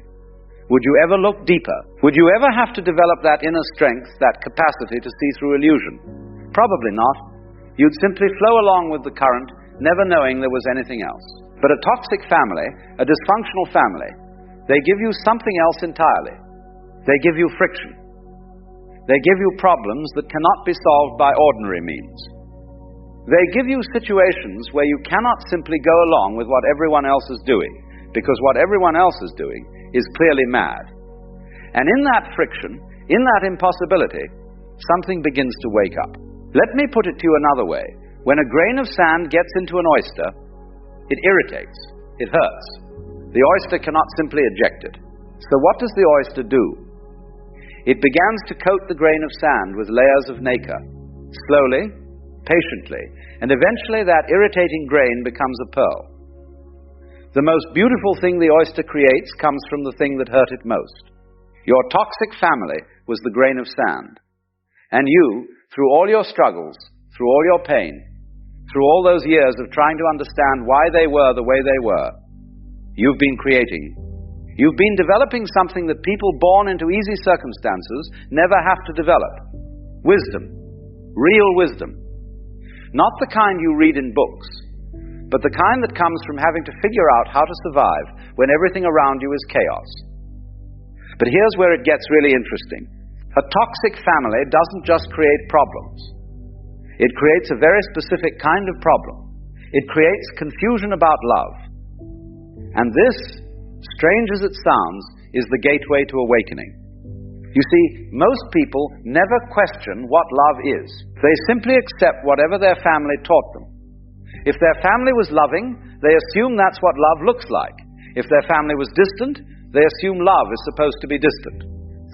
Would you ever look deeper? Would you ever have to develop that inner strength, that capacity to see through illusion? Probably not. You'd simply flow along with the current, never knowing there was anything else. But a toxic family, a dysfunctional family, they give you something else entirely. They give you friction. They give you problems that cannot be solved by ordinary means. They give you situations where you cannot simply go along with what everyone else is doing, because what everyone else is doing is clearly mad. And in that friction, in that impossibility, something begins to wake up. Let me put it to you another way. When a grain of sand gets into an oyster, it irritates, it hurts. The oyster cannot simply eject it. So what does the oyster do? It begins to coat the grain of sand with layers of nacre, slowly, patiently, and eventually that irritating grain becomes a pearl. The most beautiful thing the oyster creates comes from the thing that hurt it most. Your toxic family was the grain of sand. And you, through all your struggles, through all your pain, through all those years of trying to understand why they were the way they were, you've been creating. You've been developing something that people born into easy circumstances never have to develop. Wisdom. Real wisdom. Not the kind you read in books, but the kind that comes from having to figure out how to survive when everything around you is chaos. But here's where it gets really interesting. A toxic family doesn't just create problems. It creates a very specific kind of problem. It creates confusion about love. And this, strange as it sounds, is the gateway to awakening. You see, most people never question what love is. They simply accept whatever their family taught them. If their family was loving, they assume that's what love looks like. If their family was distant, they assume love is supposed to be distant.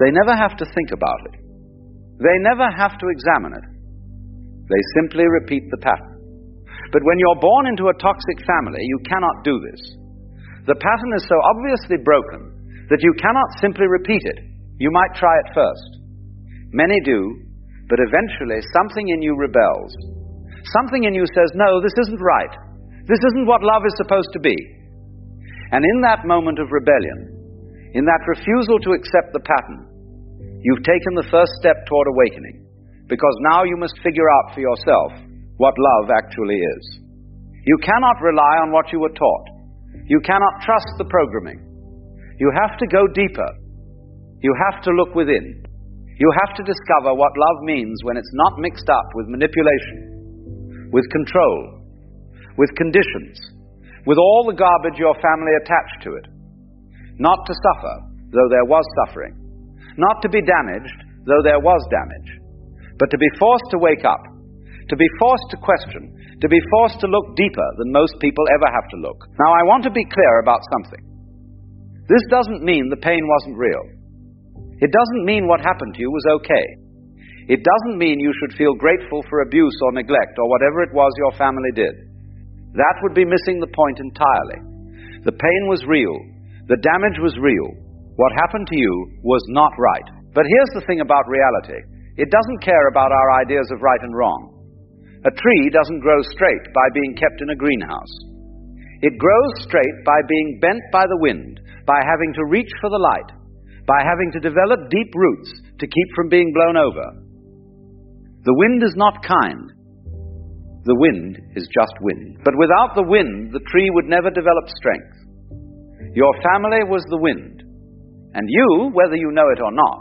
They never have to think about it. They never have to examine it. They simply repeat the pattern. But when you're born into a toxic family, you cannot do this. The pattern is so obviously broken that you cannot simply repeat it. You might try it first. Many do, but eventually something in you rebels. Something in you says, no, this isn't right. This isn't what love is supposed to be. And in that moment of rebellion, in that refusal to accept the pattern, you've taken the first step toward awakening, because now you must figure out for yourself what love actually is. You cannot rely on what you were taught. You cannot trust the programming. You have to go deeper. You have to look within. You have to discover what love means when it's not mixed up with manipulation, with control, with conditions, with all the garbage your family attached to it. Not to suffer, though there was suffering. Not to be damaged, though there was damage. But to be forced to wake up, to be forced to question, to be forced to look deeper than most people ever have to look. Now, I want to be clear about something. This doesn't mean the pain wasn't real. It doesn't mean what happened to you was okay. It doesn't mean you should feel grateful for abuse or neglect or whatever it was your family did. That would be missing the point entirely. The pain was real. The damage was real. What happened to you was not right. But here's the thing about reality. It doesn't care about our ideas of right and wrong. A tree doesn't grow straight by being kept in a greenhouse. It grows straight by being bent by the wind, by having to reach for the light, by having to develop deep roots to keep from being blown over. The wind is not kind. The wind is just wind. But without the wind, the tree would never develop strength. Your family was the wind. And you, whether you know it or not,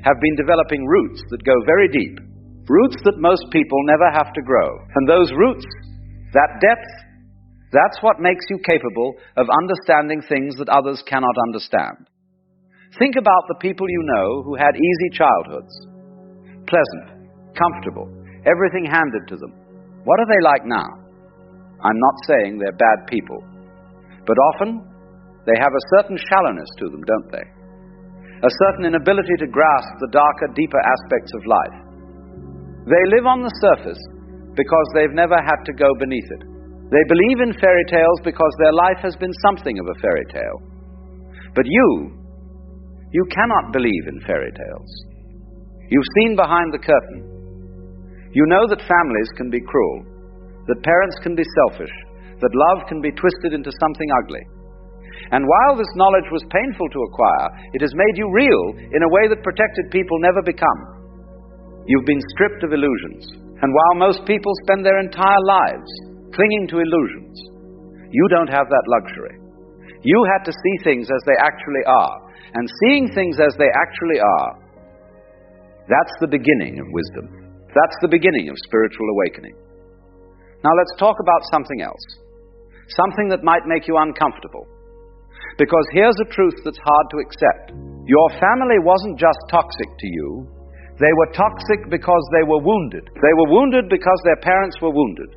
have been developing roots that go very deep. Roots that most people never have to grow. And those roots, that depth, that's what makes you capable of understanding things that others cannot understand. Think about the people you know who had easy childhoods. Pleasant, comfortable, everything handed to them. What are they like now? I'm not saying they're bad people. But often, they have a certain shallowness to them, don't they? A certain inability to grasp the darker, deeper aspects of life. They live on the surface because they've never had to go beneath it. They believe in fairy tales because their life has been something of a fairy tale. But you cannot believe in fairy tales. You've seen behind the curtain. You know that families can be cruel, that parents can be selfish, that love can be twisted into something ugly. And while this knowledge was painful to acquire, it has made you real in a way that protected people never become. You've been stripped of illusions. And while most people spend their entire lives clinging to illusions, you don't have that luxury. You had to see things as they actually are. And seeing things as they actually are, that's the beginning of wisdom. That's the beginning of spiritual awakening. Now let's talk about something else. Something that might make you uncomfortable. Because here's a truth that's hard to accept. Your family wasn't just toxic to you. They were toxic because they were wounded. They were wounded because their parents were wounded.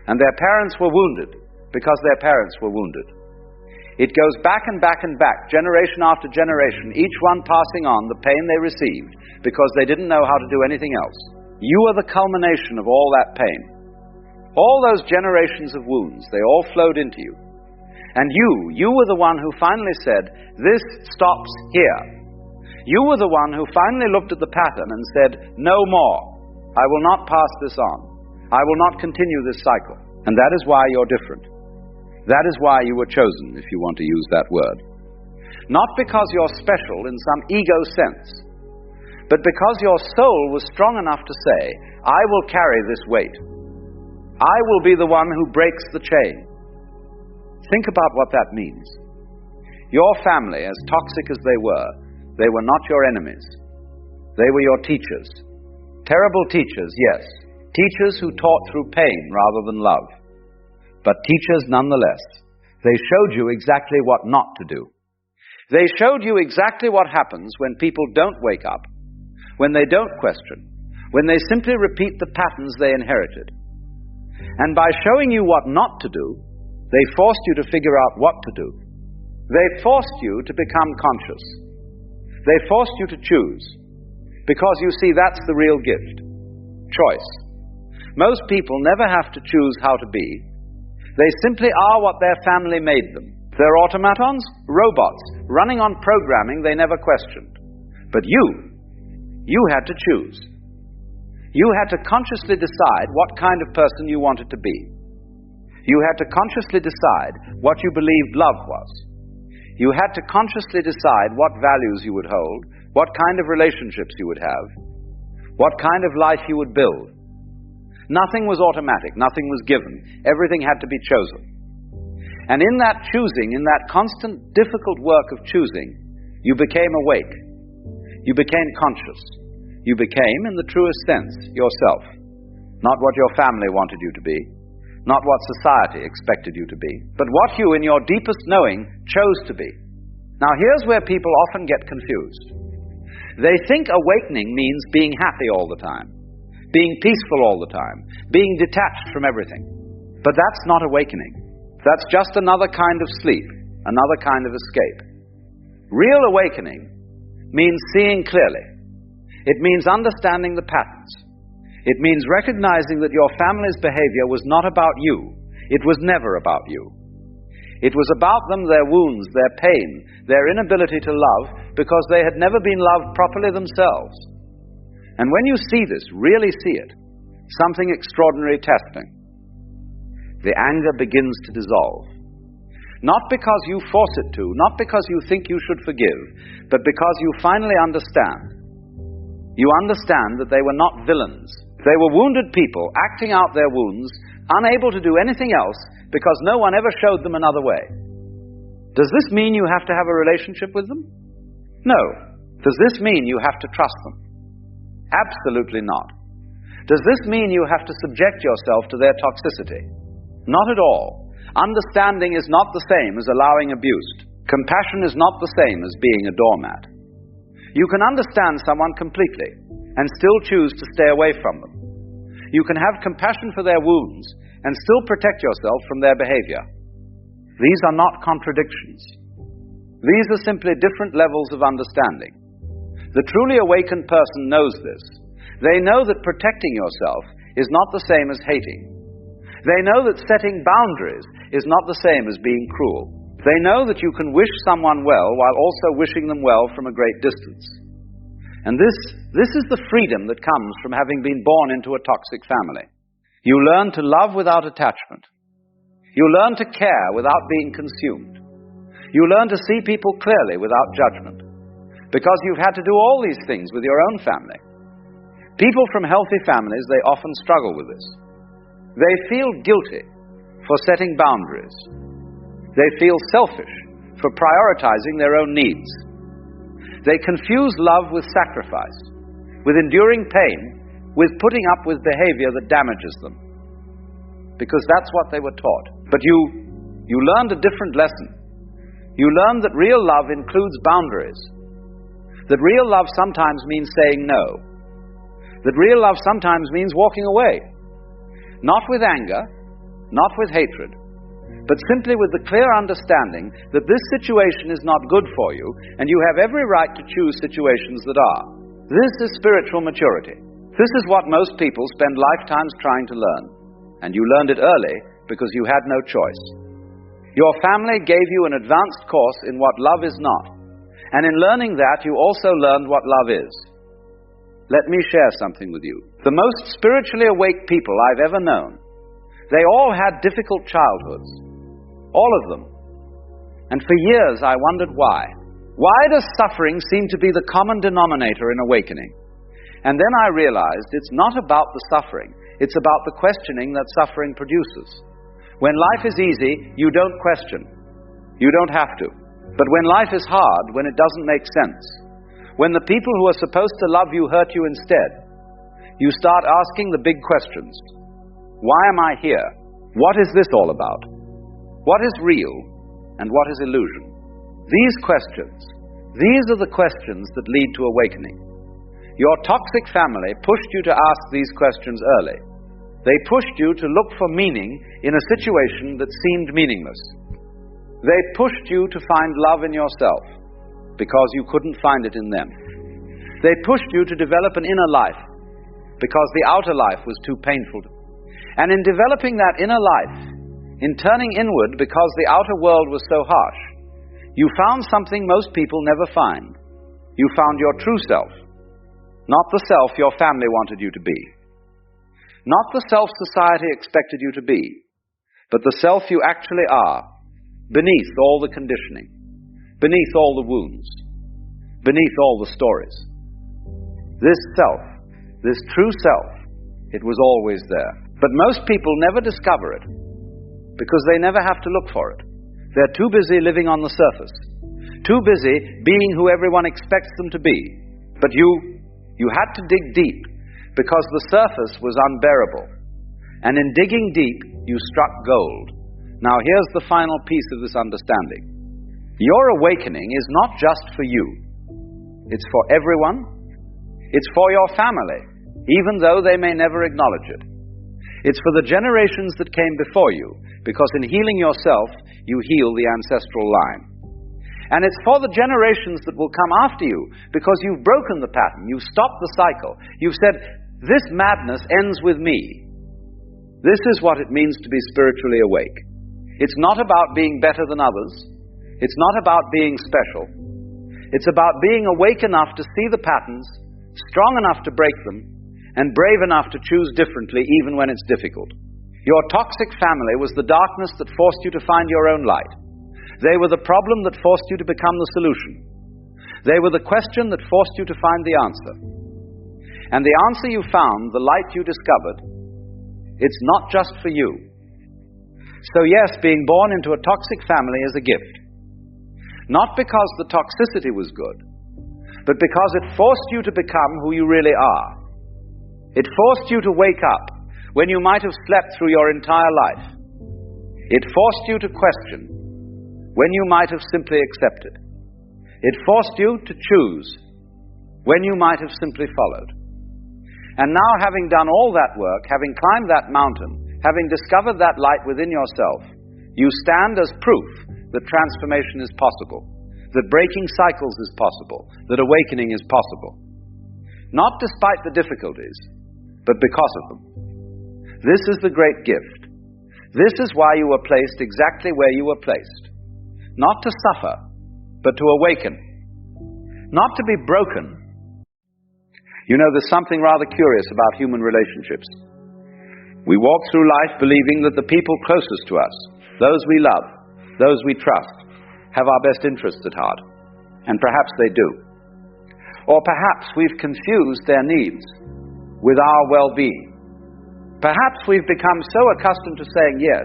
And their parents were wounded because their parents were wounded. It goes back and back and back, generation after generation, each one passing on the pain they received because they didn't know how to do anything else. You are the culmination of all that pain. All those generations of wounds, they all flowed into you. And you were the one who finally said, this stops here. You were the one who finally looked at the pattern and said, no more. I will not pass this on. I will not continue this cycle. And that is why you're different. That is why you were chosen, if you want to use that word. Not because you're special in some ego sense, but because your soul was strong enough to say, I will carry this weight. I will be the one who breaks the chain. Think about what that means. Your family, as toxic as they were not your enemies. They were your teachers. Terrible teachers, yes. Teachers who taught through pain rather than love. But teachers nonetheless. They showed you exactly what not to do. They showed you exactly what happens when people don't wake up, when they don't question, when they simply repeat the patterns they inherited. And by showing you what not to do, they forced you to figure out what to do. They forced you to become conscious. They forced you to choose. Because you see, that's the real gift. Choice. Most people never have to choose how to be. They simply are what their family made them. They're automatons, robots, running on programming they never questioned. But you had to choose. You had to consciously decide what kind of person you wanted to be. You had to consciously decide what you believed love was. You had to consciously decide what values you would hold, what kind of relationships you would have, what kind of life you would build. Nothing was automatic, nothing was given. Everything had to be chosen. And in that choosing, in that constant, difficult work of choosing, you became awake. You became conscious. You became, in the truest sense, yourself. Not what your family wanted you to be, not what society expected you to be, but what you, in your deepest knowing, chose to be. Now here's where people often get confused. They think awakening means being happy all the time, being peaceful all the time, being detached from everything. But that's not awakening. That's just another kind of sleep, another kind of escape. Real awakening means seeing clearly. It means understanding the patterns. It means recognizing that your family's behavior was not about you. It was never about you. It was about them, their wounds, their pain, their inability to love, because they had never been loved properly themselves. And when you see this, really see it, something extraordinary is happening. The anger begins to dissolve. Not because you force it to, not because you think you should forgive, but because you finally understand. You understand that they were not villains. They were wounded people acting out their wounds, unable to do anything else because no one ever showed them another way. Does this mean you have to have a relationship with them? No. Does this mean you have to trust them? Absolutely not. Does this mean you have to subject yourself to their toxicity? Not at all. Understanding is not the same as allowing abuse. Compassion is not the same as being a doormat. You can understand someone completely and still choose to stay away from them. You can have compassion for their wounds and still protect yourself from their behavior. These are not contradictions. These are simply different levels of understanding. The truly awakened person knows this. They know that protecting yourself is not the same as hating. They know that setting boundaries is not the same as being cruel. They know that you can wish someone well while also wishing them well from a great distance. And this is the freedom that comes from having been born into a toxic family. You learn to love without attachment. You learn to care without being consumed. You learn to see people clearly without judgment. Because you've had to do all these things with your own family. People from healthy families, they often struggle with this. They feel guilty for setting boundaries. They feel selfish for prioritizing their own needs. They confuse love with sacrifice, with enduring pain, with putting up with behavior that damages them. Because that's what they were taught. But you learned a different lesson. You learned that real love includes boundaries. That real love sometimes means saying no. That real love sometimes means walking away. Not with anger, not with hatred, but simply with the clear understanding that this situation is not good for you, and you have every right to choose situations that are. This is spiritual maturity. This is what most people spend lifetimes trying to learn. And you learned it early because you had no choice. Your family gave you an advanced course in what love is not. And in learning that, you also learned what love is. Let me share something with you. The most spiritually awake people I've ever known, they all had difficult childhoods. All of them. And for years I wondered why. Why does suffering seem to be the common denominator in awakening? And then I realized it's not about the suffering. It's about the questioning that suffering produces. When life is easy, you don't question. You don't have to. But when life is hard, when it doesn't make sense, when the people who are supposed to love you hurt you instead, you start asking the big questions. Why am I here? What is this all about? What is real and what is illusion? These questions, these are the questions that lead to awakening. Your toxic family pushed you to ask these questions early. They pushed you to look for meaning in a situation that seemed meaningless. They pushed you to find love in yourself because you couldn't find it in them. They pushed you to develop an inner life because the outer life was too painful. And in developing that inner life, in turning inward because the outer world was so harsh, you found something most people never find. You found your true self, not the self your family wanted you to be, not the self society expected you to be, but the self you actually are, beneath all the conditioning, beneath all the wounds, beneath all the stories. This self, this true self, it was always there. But most people never discover it because they never have to look for it. They're too busy living on the surface, too busy being who everyone expects them to be. But you had to dig deep because the surface was unbearable. And in digging deep, you struck gold. Now here's the final piece of this understanding. Your awakening is not just for you. It's for everyone. It's for your family, even though they may never acknowledge it. It's for the generations that came before you, because in healing yourself, you heal the ancestral line. And it's for the generations that will come after you, because you've broken the pattern, you've stopped the cycle. You've said, this madness ends with me. This is what it means to be spiritually awake. It's not about being better than others. It's not about being special. It's about being awake enough to see the patterns, strong enough to break them, and brave enough to choose differently even when it's difficult. Your toxic family was the darkness that forced you to find your own light. They were the problem that forced you to become the solution. They were the question that forced you to find the answer. And the answer you found, the light you discovered, it's not just for you. So yes, being born into a toxic family is a gift. Not because the toxicity was good, but because it forced you to become who you really are. It forced you to wake up when you might have slept through your entire life. It forced you to question when you might have simply accepted. It forced you to choose when you might have simply followed. And now, having done all that work, having climbed that mountain, having discovered that light within yourself, you stand as proof that transformation is possible, that breaking cycles is possible, that awakening is possible. Not despite the difficulties, but because of them. This is the great gift. This is why you were placed exactly where you were placed. Not to suffer, but to awaken. Not to be broken. You know, there's something rather curious about human relationships. We walk through life believing that the people closest to us, those we love, those we trust, have our best interests at heart. And perhaps they do. Or perhaps we've confused their needs with our well-being. Perhaps we've become so accustomed to saying yes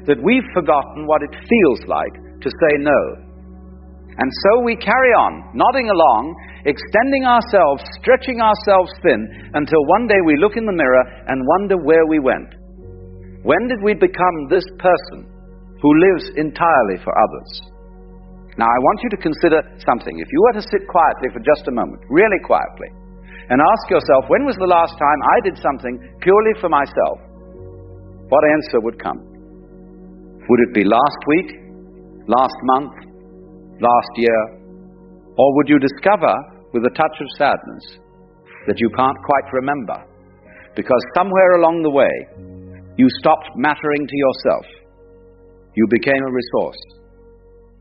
that we've forgotten what it feels like to say no. And so we carry on, nodding along, extending ourselves, stretching ourselves thin, until one day we look in the mirror and wonder where we went. When did we become this person who lives entirely for others? Now I want you to consider something. If you were to sit quietly for just a moment, really quietly, and ask yourself, when was the last time I did something purely for myself? What answer would come? Would it be last week, last month, last year? Or would you discover, with a touch of sadness, that you can't quite remember, because somewhere along the way, you stopped mattering to yourself. You became a resource,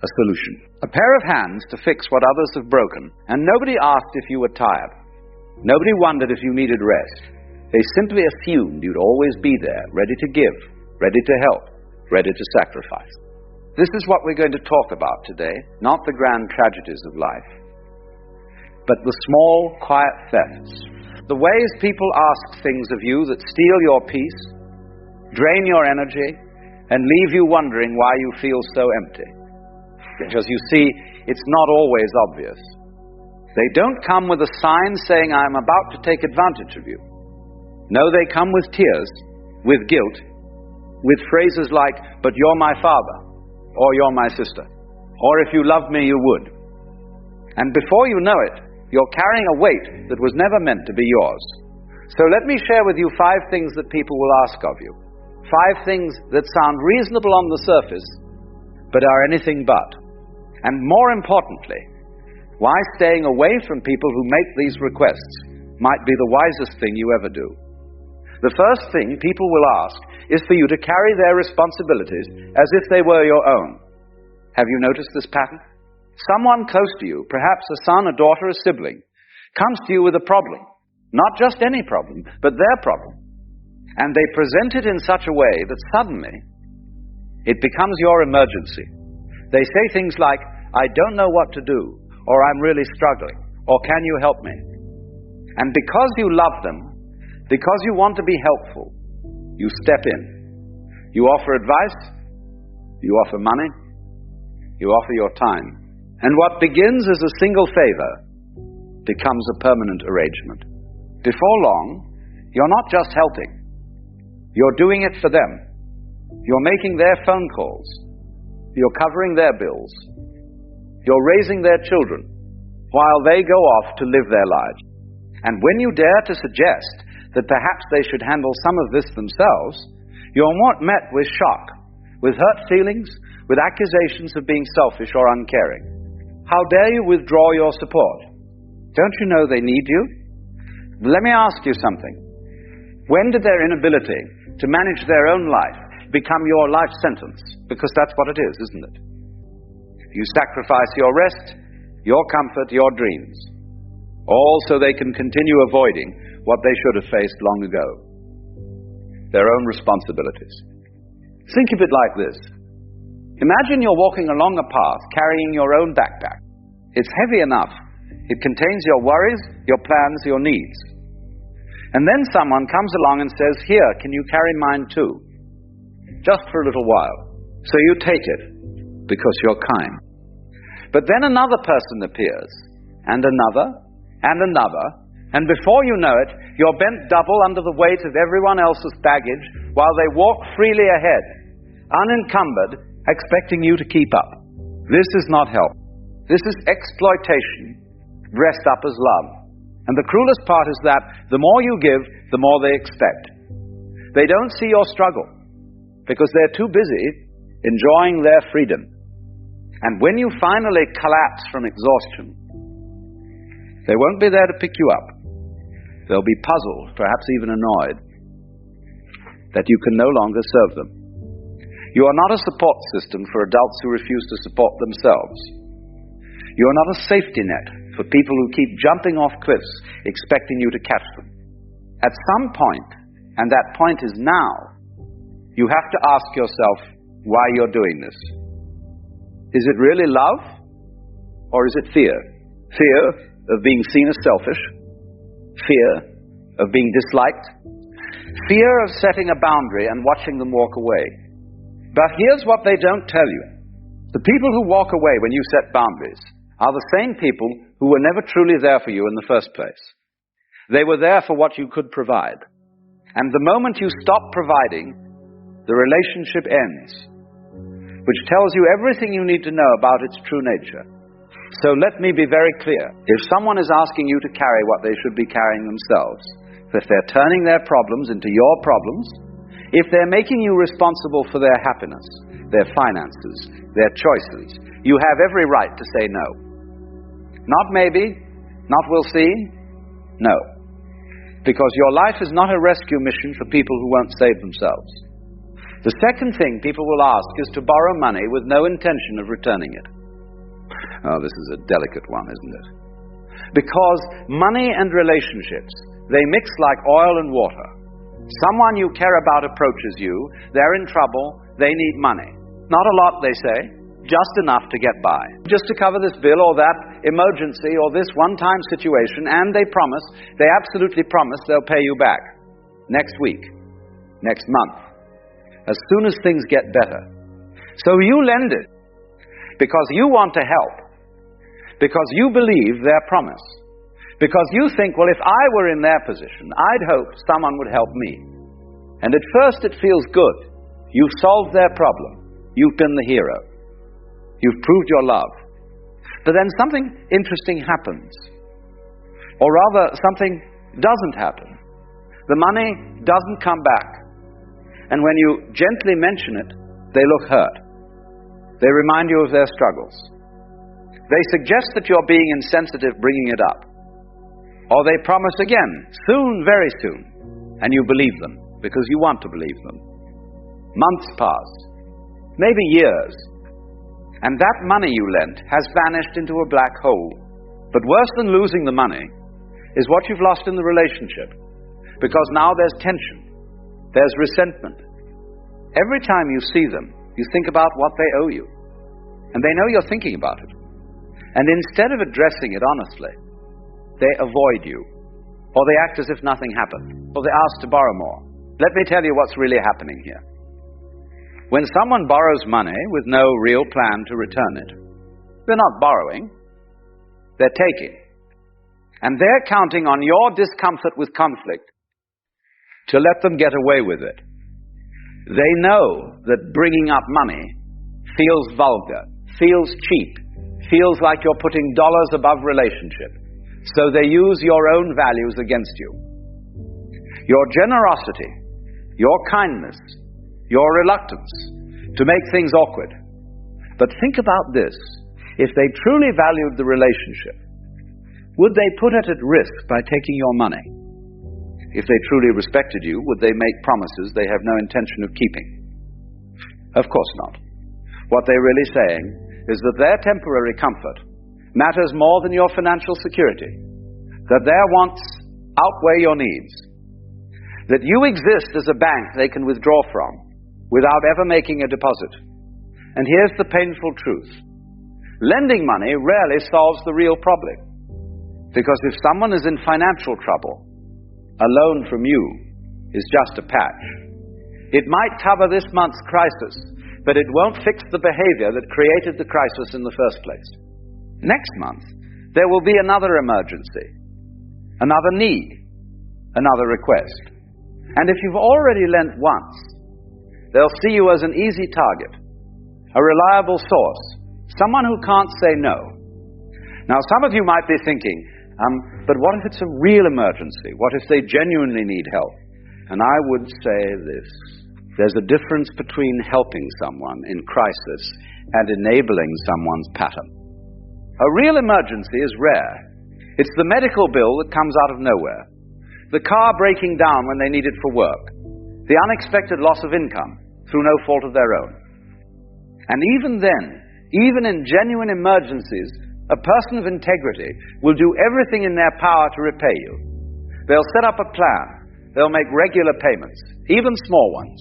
a solution. A pair of hands to fix what others have broken, and nobody asked if you were tired. Nobody wondered if you needed rest. They simply assumed you'd always be there, ready to give, ready to help, ready to sacrifice. This is what we're going to talk about today, not the grand tragedies of life, but the small, quiet thefts. The ways people ask things of you that steal your peace, drain your energy, and leave you wondering why you feel so empty. Because you see, it's not always obvious. They don't come with a sign saying, I'm about to take advantage of you. No, they come with tears, with guilt, with phrases like, but you're my father, or you're my sister, or if you loved me, you would. And before you know it, you're carrying a weight that was never meant to be yours. So let me share with you 5 things that people will ask of you. 5 things that sound reasonable on the surface, but are anything but. And more importantly, why staying away from people who make these requests might be the wisest thing you ever do. the first thing people will ask is for you to carry their responsibilities as if they were your own. Have you noticed this pattern? Someone close to you, perhaps a son, a daughter, a sibling, comes to you with a problem. Not just any problem, but their problem. And they present it in such a way that suddenly it becomes your emergency. They say things like, I don't know what to do, or I'm really struggling, or can you help me? And because you love them, because you want to be helpful, you step in. You offer advice, you offer money, you offer your time. And what begins as a single favor becomes a permanent arrangement. Before long, you're not just helping. You're doing it for them. You're making their phone calls. You're covering their bills. You're raising their children while they go off to live their lives. And when you dare to suggest that perhaps they should handle some of this themselves, you're met with shock, with hurt feelings, with accusations of being selfish or uncaring. How dare you withdraw your support? Don't you know they need you? Let me ask you something. When did their inability to manage their own life become your life sentence? Because that's what it is, isn't it? You sacrifice your rest, your comfort, your dreams, all so they can continue avoiding what they should have faced long ago. Their own responsibilities. Think of it like this. Imagine you're walking along a path carrying your own backpack. It's heavy enough. It contains your worries, your plans, your needs. And then someone comes along and says, here, can you carry mine too? Just for a little while. So you take it, because you're kind. But then another person appears, and another, and another, and before you know it, you're bent double under the weight of everyone else's baggage while they walk freely ahead, unencumbered, expecting you to keep up. This is not help. This is exploitation dressed up as love. And the cruelest part is that the more you give, the more they expect. They don't see your struggle because they're too busy enjoying their freedom. And when you finally collapse from exhaustion, they won't be there to pick you up. They'll be puzzled, perhaps even annoyed, that you can no longer serve them. You are not a support system for adults who refuse to support themselves. You are not a safety net for people who keep jumping off cliffs expecting you to catch them. At some point, and that point is now, you have to ask yourself why you're doing this. Is it really love? Or is it fear? Fear of being seen as selfish? Fear of being disliked? Fear of setting a boundary and watching them walk away. But here's what they don't tell you. The people who walk away when you set boundaries are the same people who were never truly there for you in the first place. They were there for what you could provide. And the moment you stop providing, the relationship ends, which tells you everything you need to know about its true nature. So let me be very clear. If someone is asking you to carry what they should be carrying themselves, if they're turning their problems into your problems, if they're making you responsible for their happiness, their finances, their choices, you have every right to say no. Not maybe, not we'll see, no. Because your life is not a rescue mission for people who won't save themselves. The second thing people will ask is to borrow money with no intention of returning it. Oh, this is a delicate one, isn't it? Because money and relationships, they mix like oil and water. Someone you care about approaches you, they're in trouble, they need money. Not a lot, they say, just enough to get by. Just to cover this bill or that emergency or this one-time situation, and they absolutely promise they'll pay you back. Next week, next month, as soon as things get better. So you lend it because you want to help, because you believe their promise, because you think, well, if I were in their position, I'd hope someone would help me. And at first it feels good. You've solved their problem. You've been the hero. You've proved your love. But then something interesting happens. Or rather, something doesn't happen. The money doesn't come back. And when you gently mention it, they look hurt. They remind you of their struggles. They suggest that you're being insensitive bringing it up. Or they promise again, soon, very soon. and you believe them because you want to believe them. Months pass, maybe years, and that money you lent has vanished into a black hole. But worse than losing the money is what you've lost in the relationship, because now there's tension, there's resentment. Every time you see them, you think about what they owe you, and they know you're thinking about it. And instead of addressing it honestly, they avoid you, or they act as if nothing happened, or they ask to borrow more. Let me tell you what's really happening here. When someone borrows money with no real plan to return it, they're not borrowing, they're taking. And they're counting on your discomfort with conflict to let them get away with it. They know that bringing up money feels vulgar, feels cheap, feels like you're putting dollars above relationship. So they use your own values against you. Your generosity, your kindness, your reluctance to make things awkward. But think about this. If they truly valued the relationship, would they put it at risk by taking your money? If they truly respected you, would they make promises they have no intention of keeping? Of course not. What they're really saying is that their temporary comfort matters more than your financial security, that their wants outweigh your needs, that you exist as a bank they can withdraw from without ever making a deposit. And here's the painful truth. Lending money rarely solves the real problem, because if someone is in financial trouble, a loan from you is just a patch. It might cover this month's crisis, but it won't fix the behavior that created the crisis in the first place. Next month, there will be another emergency, another need, another request. And if you've already lent once, they'll see you as an easy target, a reliable source, someone who can't say no. Now, some of you might be thinking, but what if it's a real emergency? What if they genuinely need help? And I would say this. There's a difference between helping someone in crisis and enabling someone's pattern. A real emergency is rare. It's the medical bill that comes out of nowhere, the car breaking down when they need it for work, the unexpected loss of income through no fault of their own. And even then, even in genuine emergencies, a person of integrity will do everything in their power to repay you. They'll set up a plan. They'll make regular payments, even small ones.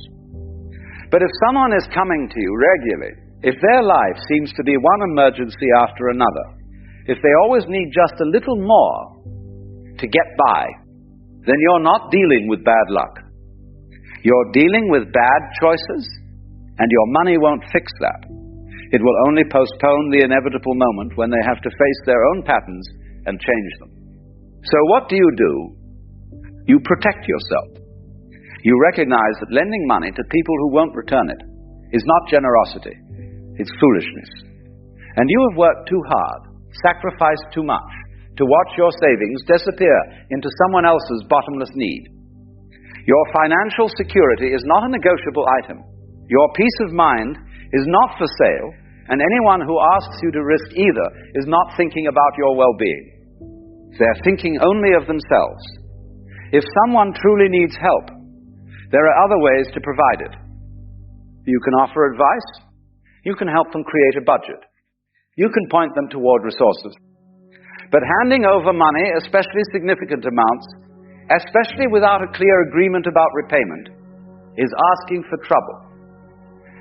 But if someone is coming to you regularly, if their life seems to be one emergency after another, if they always need just a little more to get by, then you're not dealing with bad luck. You're dealing with bad choices, and your money won't fix that. It will only postpone the inevitable moment when they have to face their own patterns and change them. So what do? You protect yourself. You recognize that lending money to people who won't return it is not generosity, it's foolishness. And you have worked too hard, sacrificed too much, to watch your savings disappear into someone else's bottomless need. Your financial security is not a negotiable item. Your peace of mind is not for sale, and anyone who asks you to risk either is not thinking about your well-being. They're thinking only of themselves. If someone truly needs help, there are other ways to provide it. You can offer advice. You can help them create a budget. You can point them toward resources. But handing over money, especially significant amounts, especially without a clear agreement about repayment, is asking for trouble.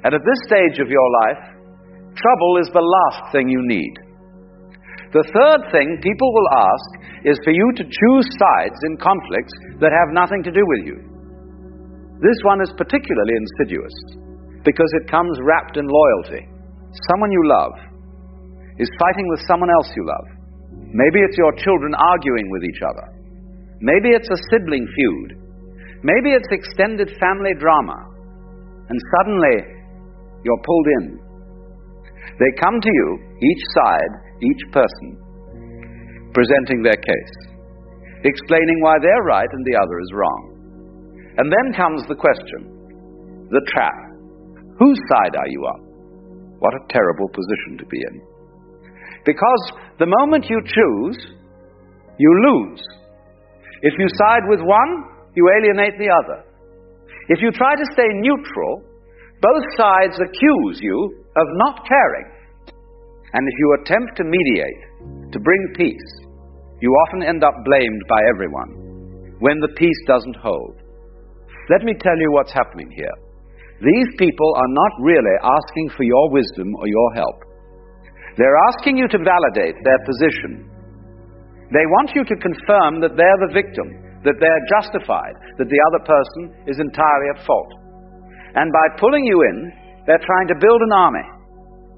And at this stage of your life, trouble is the last thing you need. The third thing people will ask is for you to choose sides in conflicts that have nothing to do with you. This one is particularly insidious because it comes wrapped in loyalty. Someone you love is fighting with someone else you love. Maybe it's your children arguing with each other. Maybe it's a sibling feud. Maybe it's extended family drama. And suddenly, you're pulled in. They come to you, each side, each person, presenting their case, explaining why they're right and the other is wrong. And then comes the question, the trap. Whose side are you on? What a terrible position to be in. Because the moment you choose, you lose. If you side with one, you alienate the other. If you try to stay neutral, both sides accuse you of not caring. And if you attempt to mediate, to bring peace, you often end up blamed by everyone when the peace doesn't hold. Let me tell you what's happening here. These people are not really asking for your wisdom or your help. They're asking you to validate their position. They want you to confirm that they're the victim, that they're justified, that the other person is entirely at fault. And by pulling you in, they're trying to build an army,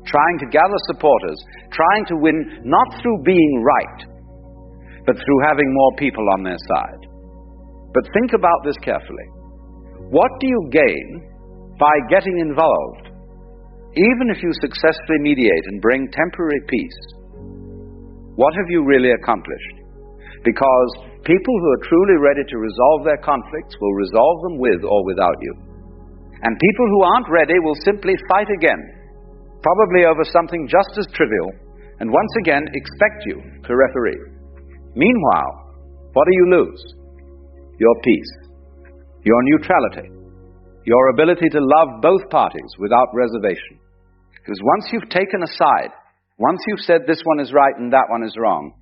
trying to gather supporters, trying to win not through being right, but through having more people on their side. But think about this carefully. What do you gain by getting involved, even if you successfully mediate and bring temporary peace? What have you really accomplished? Because people who are truly ready to resolve their conflicts will resolve them with or without you. And people who aren't ready will simply fight again, probably over something just as trivial, and once again expect you to referee. Meanwhile, what do you lose? Your peace, your neutrality, your ability to love both parties without reservation. Because once you've taken a side, once you've said this one is right and that one is wrong,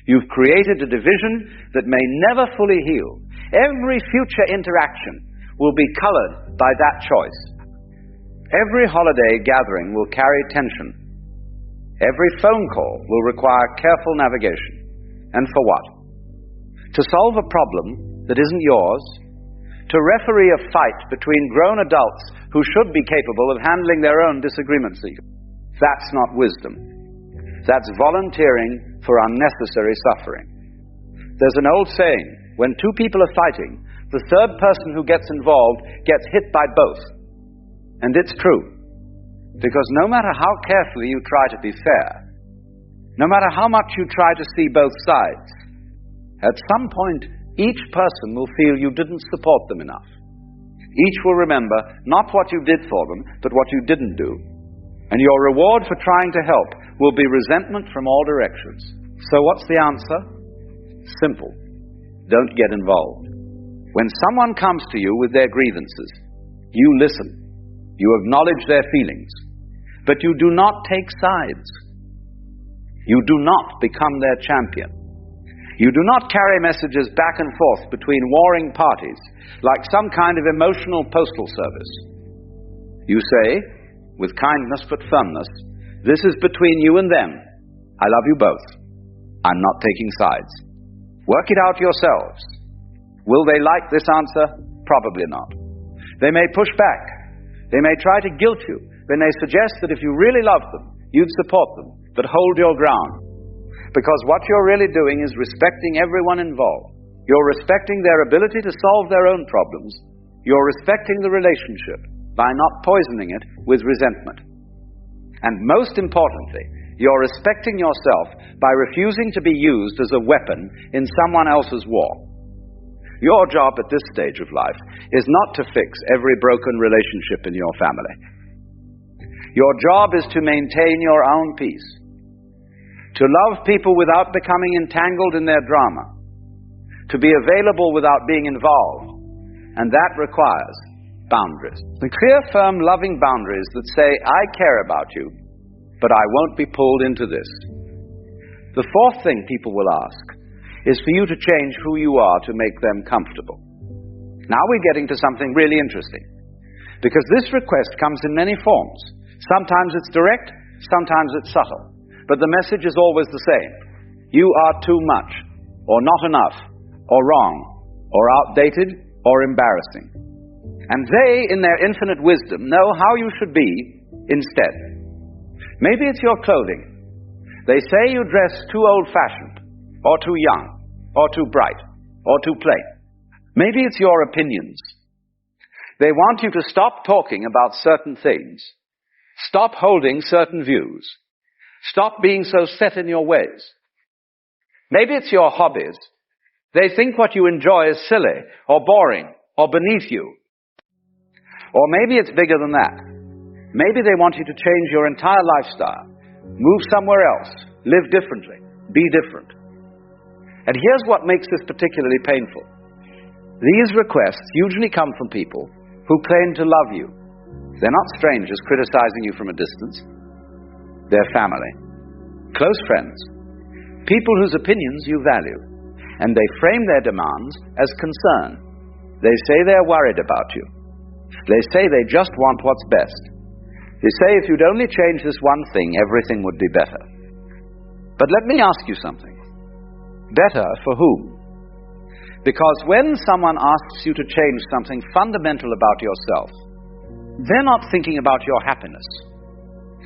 you've created a division that may never fully heal. Every future interaction will be colored by that choice. Every holiday gathering will carry tension. Every phone call will require careful navigation. And for what? To solve a problem that isn't yours, to referee a fight between grown adults who should be capable of handling their own disagreements. That's not wisdom. That's volunteering for unnecessary suffering. There's an old saying, when two people are fighting, the third person who gets involved gets hit by both. And it's true. Because no matter how carefully you try to be fair, no matter how much you try to see both sides, at some point each person will feel you didn't support them enough. Each will remember not what you did for them, but what you didn't do. And your reward for trying to help will be resentment from all directions. So what's the answer? Simple. Don't get involved. When someone comes to you with their grievances, you listen. You acknowledge their feelings. But you do not take sides. You do not become their champion. You do not carry messages back and forth between warring parties like some kind of emotional postal service. You say, with kindness but firmness, this is between you and them. I love you both. I'm not taking sides. Work it out yourselves. Will they like this answer? Probably not. They may push back. They may try to guilt you. They may suggest that if you really loved them, you'd support them, but hold your ground. Because what you're really doing is respecting everyone involved. You're respecting their ability to solve their own problems. You're respecting the relationship by not poisoning it with resentment. And most importantly, you're respecting yourself by refusing to be used as a weapon in someone else's war. Your job at this stage of life is not to fix every broken relationship in your family. Your job is to maintain your own peace. To love people without becoming entangled in their drama. To be available without being involved. And that requires boundaries. The clear, firm, loving boundaries that say, I care about you, but I won't be pulled into this. The fourth thing people will ask is for you to change who you are to make them comfortable. Now we're getting to something really interesting. Because this request comes in many forms. Sometimes it's direct, sometimes it's subtle. But the message is always the same. You are too much, or not enough, or wrong, or outdated, or embarrassing. And they, in their infinite wisdom, know how you should be instead. Maybe it's your clothing. They say you dress too old-fashioned, or too young, or too bright, or too plain. Maybe it's your opinions. They want you to stop talking about certain things, stop holding certain views, stop being so set in your ways. Maybe it's your hobbies. They think what you enjoy is silly, or boring, or beneath you. Or maybe it's bigger than that. Maybe they want you to change your entire lifestyle, move somewhere else, live differently, be different. And here's what makes this particularly painful. These requests usually come from people who claim to love you. They're not strangers criticizing you from a distance. They're family, close friends, people whose opinions you value, and they frame their demands as concern. They say they're worried about you. They say they just want what's best. They say if you'd only change this one thing, everything would be better. But let me ask you something. Better for whom? Because when someone asks you to change something fundamental about yourself, they're not thinking about your happiness.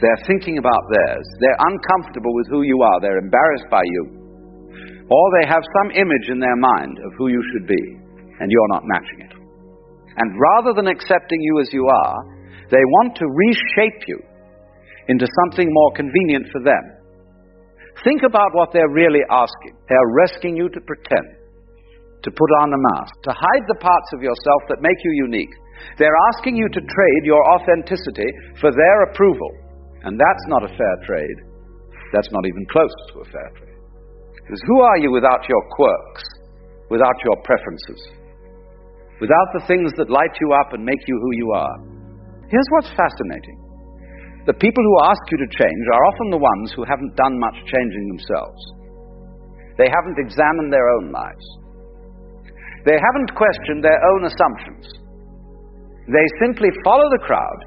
They're thinking about theirs. They're uncomfortable with who you are. They're embarrassed by you. Or they have some image in their mind of who you should be, and you're not matching it. And rather than accepting you as you are, they want to reshape you into something more convenient for them. Think about what they're really asking. They're asking you to pretend, to put on a mask, to hide the parts of yourself that make you unique. They're asking you to trade your authenticity for their approval. And that's not a fair trade. That's not even close to a fair trade. Because who are you without your quirks, without your preferences, without the things that light you up and make you who you are? Here's what's fascinating. The people who ask you to change are often the ones who haven't done much changing themselves. They haven't examined their own lives. They haven't questioned their own assumptions. They simply follow the crowd,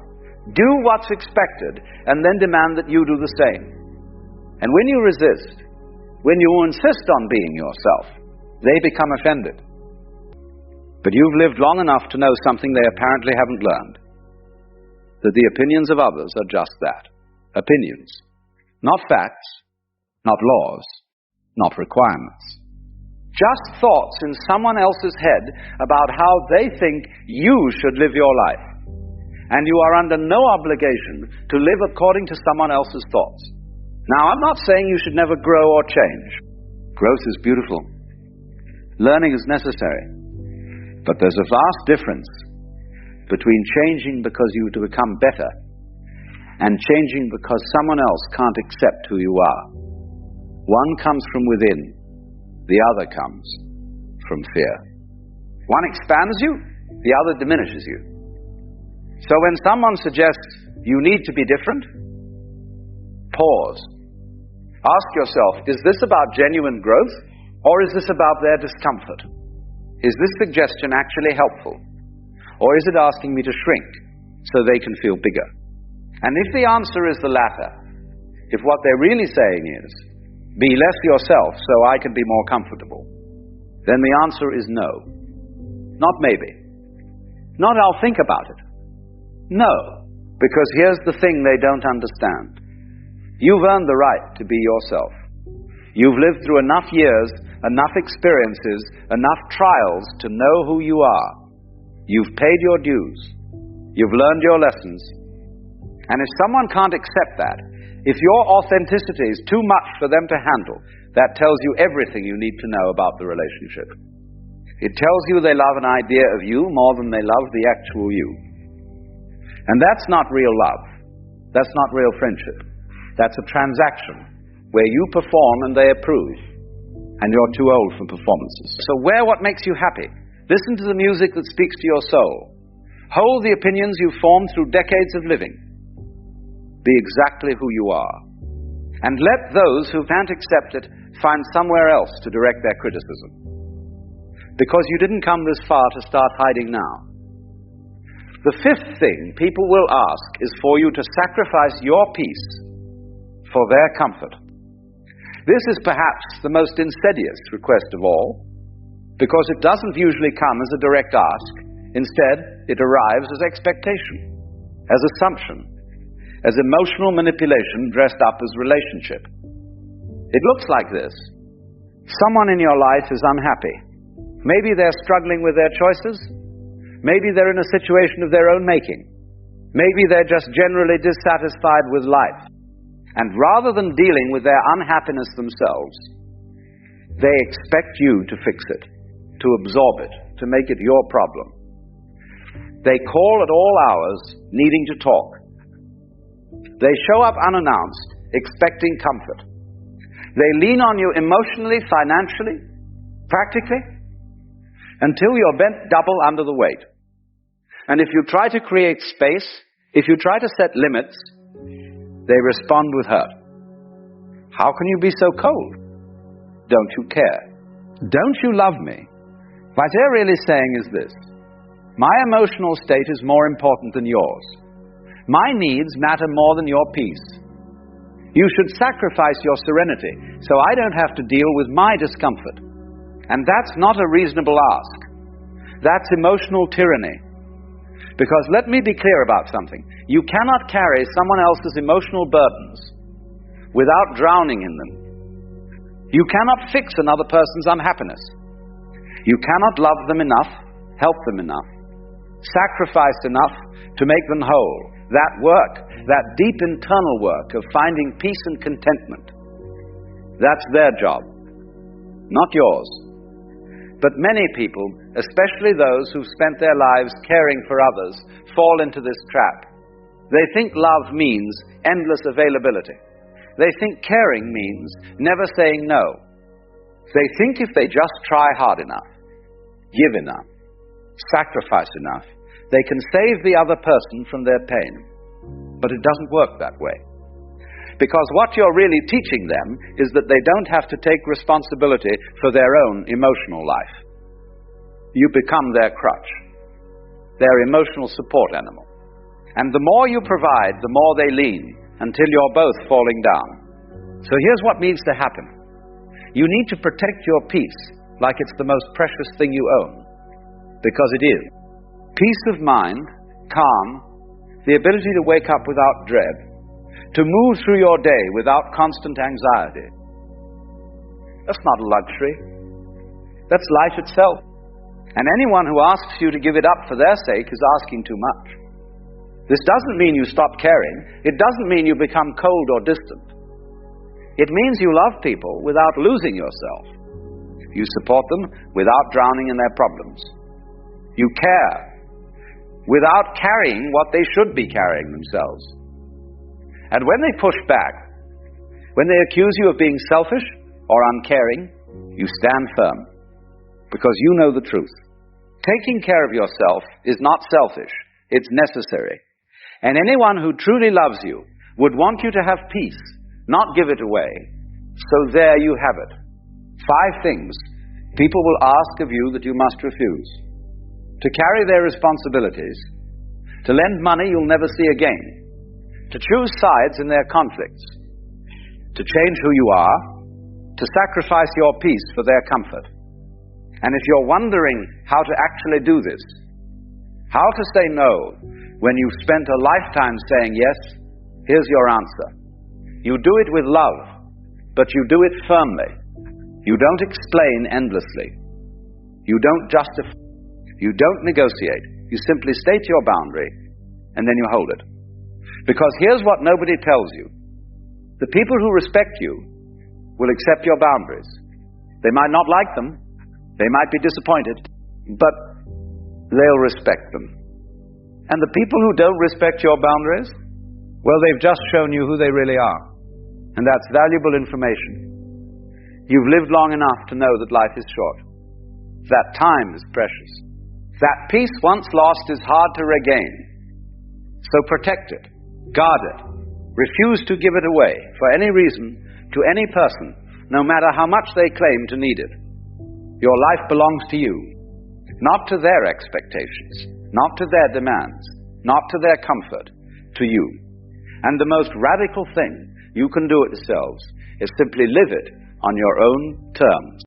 do what's expected, and then demand that you do the same. And when you resist, when you insist on being yourself, they become offended. But you've lived long enough to know something they apparently haven't learned. That the opinions of others are just that. Opinions. Not facts, not laws, not requirements. Just thoughts in someone else's head about how they think you should live your life. And you are under no obligation to live according to someone else's thoughts. Now, I'm not saying you should never grow or change. Growth is beautiful. Learning is necessary. But there's a vast difference between changing because you to become better and changing because someone else can't accept who you are. One comes from within, the other comes from fear. One expands you, the other diminishes you. So when someone suggests you need to be different, pause. Ask yourself, is this about genuine growth or is this about their discomfort? Is this suggestion actually helpful? Or is it asking me to shrink so they can feel bigger? And if the answer is the latter, if what they're really saying is, be less yourself so I can be more comfortable, then the answer is no. Not maybe. Not I'll think about it. No. Because here's the thing they don't understand. You've earned the right to be yourself. You've lived through enough years, enough experiences, enough trials to know who you are. You've paid your dues. You've learned your lessons. And if someone can't accept that, if your authenticity is too much for them to handle, that tells you everything you need to know about the relationship. It tells you they love an idea of you more than they love the actual you. And that's not real love. That's not real friendship. That's a transaction where you perform and they approve. And you're too old for performances. So wear what makes you happy. Listen to the music that speaks to your soul. Hold the opinions you've formed through decades of living. Be exactly who you are. And let those who can't accept it find somewhere else to direct their criticism. Because you didn't come this far to start hiding now. The fifth thing people will ask is for you to sacrifice your peace for their comfort. This is perhaps the most insidious request of all, because it doesn't usually come as a direct ask. Instead, it arrives as expectation, as assumption, as emotional manipulation dressed up as relationship. It looks like this. Someone in your life is unhappy. Maybe they're struggling with their choices. Maybe they're in a situation of their own making. Maybe they're just generally dissatisfied with life. And rather than dealing with their unhappiness themselves, they expect you to fix it, to absorb it, to make it your problem. They call at all hours, needing to talk. They show up unannounced, expecting comfort. They lean on you emotionally, financially, practically. until you're bent double under the weight. And if you try to create space, if you try to set limits, they respond with hurt. How can you be so cold? Don't you care? Don't you love me? What they're really saying is this: my emotional state is more important than yours. My needs matter more than your peace. You should sacrifice your serenity so I don't have to deal with my discomfort. And that's not a reasonable ask. That's emotional tyranny. Because let me be clear about something. You cannot carry someone else's emotional burdens without drowning in them. You cannot fix another person's unhappiness. You cannot love them enough, help them enough, sacrifice enough to make them whole. That work, that deep internal work of finding peace and contentment, that's their job, not yours. But many people, especially those who've spent their lives caring for others, fall into this trap. They think love means endless availability. They think caring means never saying no. They think if they just try hard enough, give enough, sacrifice enough, they can save the other person from their pain. But it doesn't work that way. Because what you're really teaching them is that they don't have to take responsibility for their own emotional life. You become their crutch, their emotional support animal. And the more you provide, the more they lean, until you're both falling down. So here's what needs to happen. You need to protect your peace like it's the most precious thing you own, because it is. Peace of mind, calm, the ability to wake up without dread, to move through your day without constant anxiety. That's not a luxury. That's life itself. And anyone who asks you to give it up for their sake is asking too much. This doesn't mean you stop caring. It doesn't mean you become cold or distant. It means you love people without losing yourself. You support them without drowning in their problems. You care without carrying what they should be carrying themselves. And when they push back, when they accuse you of being selfish or uncaring, you stand firm, because you know the truth. Taking care of yourself is not selfish, it's necessary. And anyone who truly loves you would want you to have peace, not give it away. So there you have it. 5 things people will ask of you that you must refuse. To carry their responsibilities, to lend money you'll never see again, to choose sides in their conflicts, to change who you are, to sacrifice your peace for their comfort. And if you're wondering how to actually do this, how to say no when you've spent a lifetime saying yes, here's your answer. You do it with love, but you do it firmly. You don't explain endlessly. You don't justify. You don't negotiate. You simply state your boundary, and then you hold it. Because here's what nobody tells you. The people who respect you will accept your boundaries. They might not like them. They might be disappointed. But they'll respect them. And the people who don't respect your boundaries, well, they've just shown you who they really are. And that's valuable information. You've lived long enough to know that life is short. That time is precious. That peace once lost is hard to regain. So protect it. Guard it. Refuse to give it away for any reason to any person, no matter how much they claim to need it. Your life belongs to you, not to their expectations, not to their demands, not to their comfort, to you. And the most radical thing you can do it yourselves is simply live it on your own terms.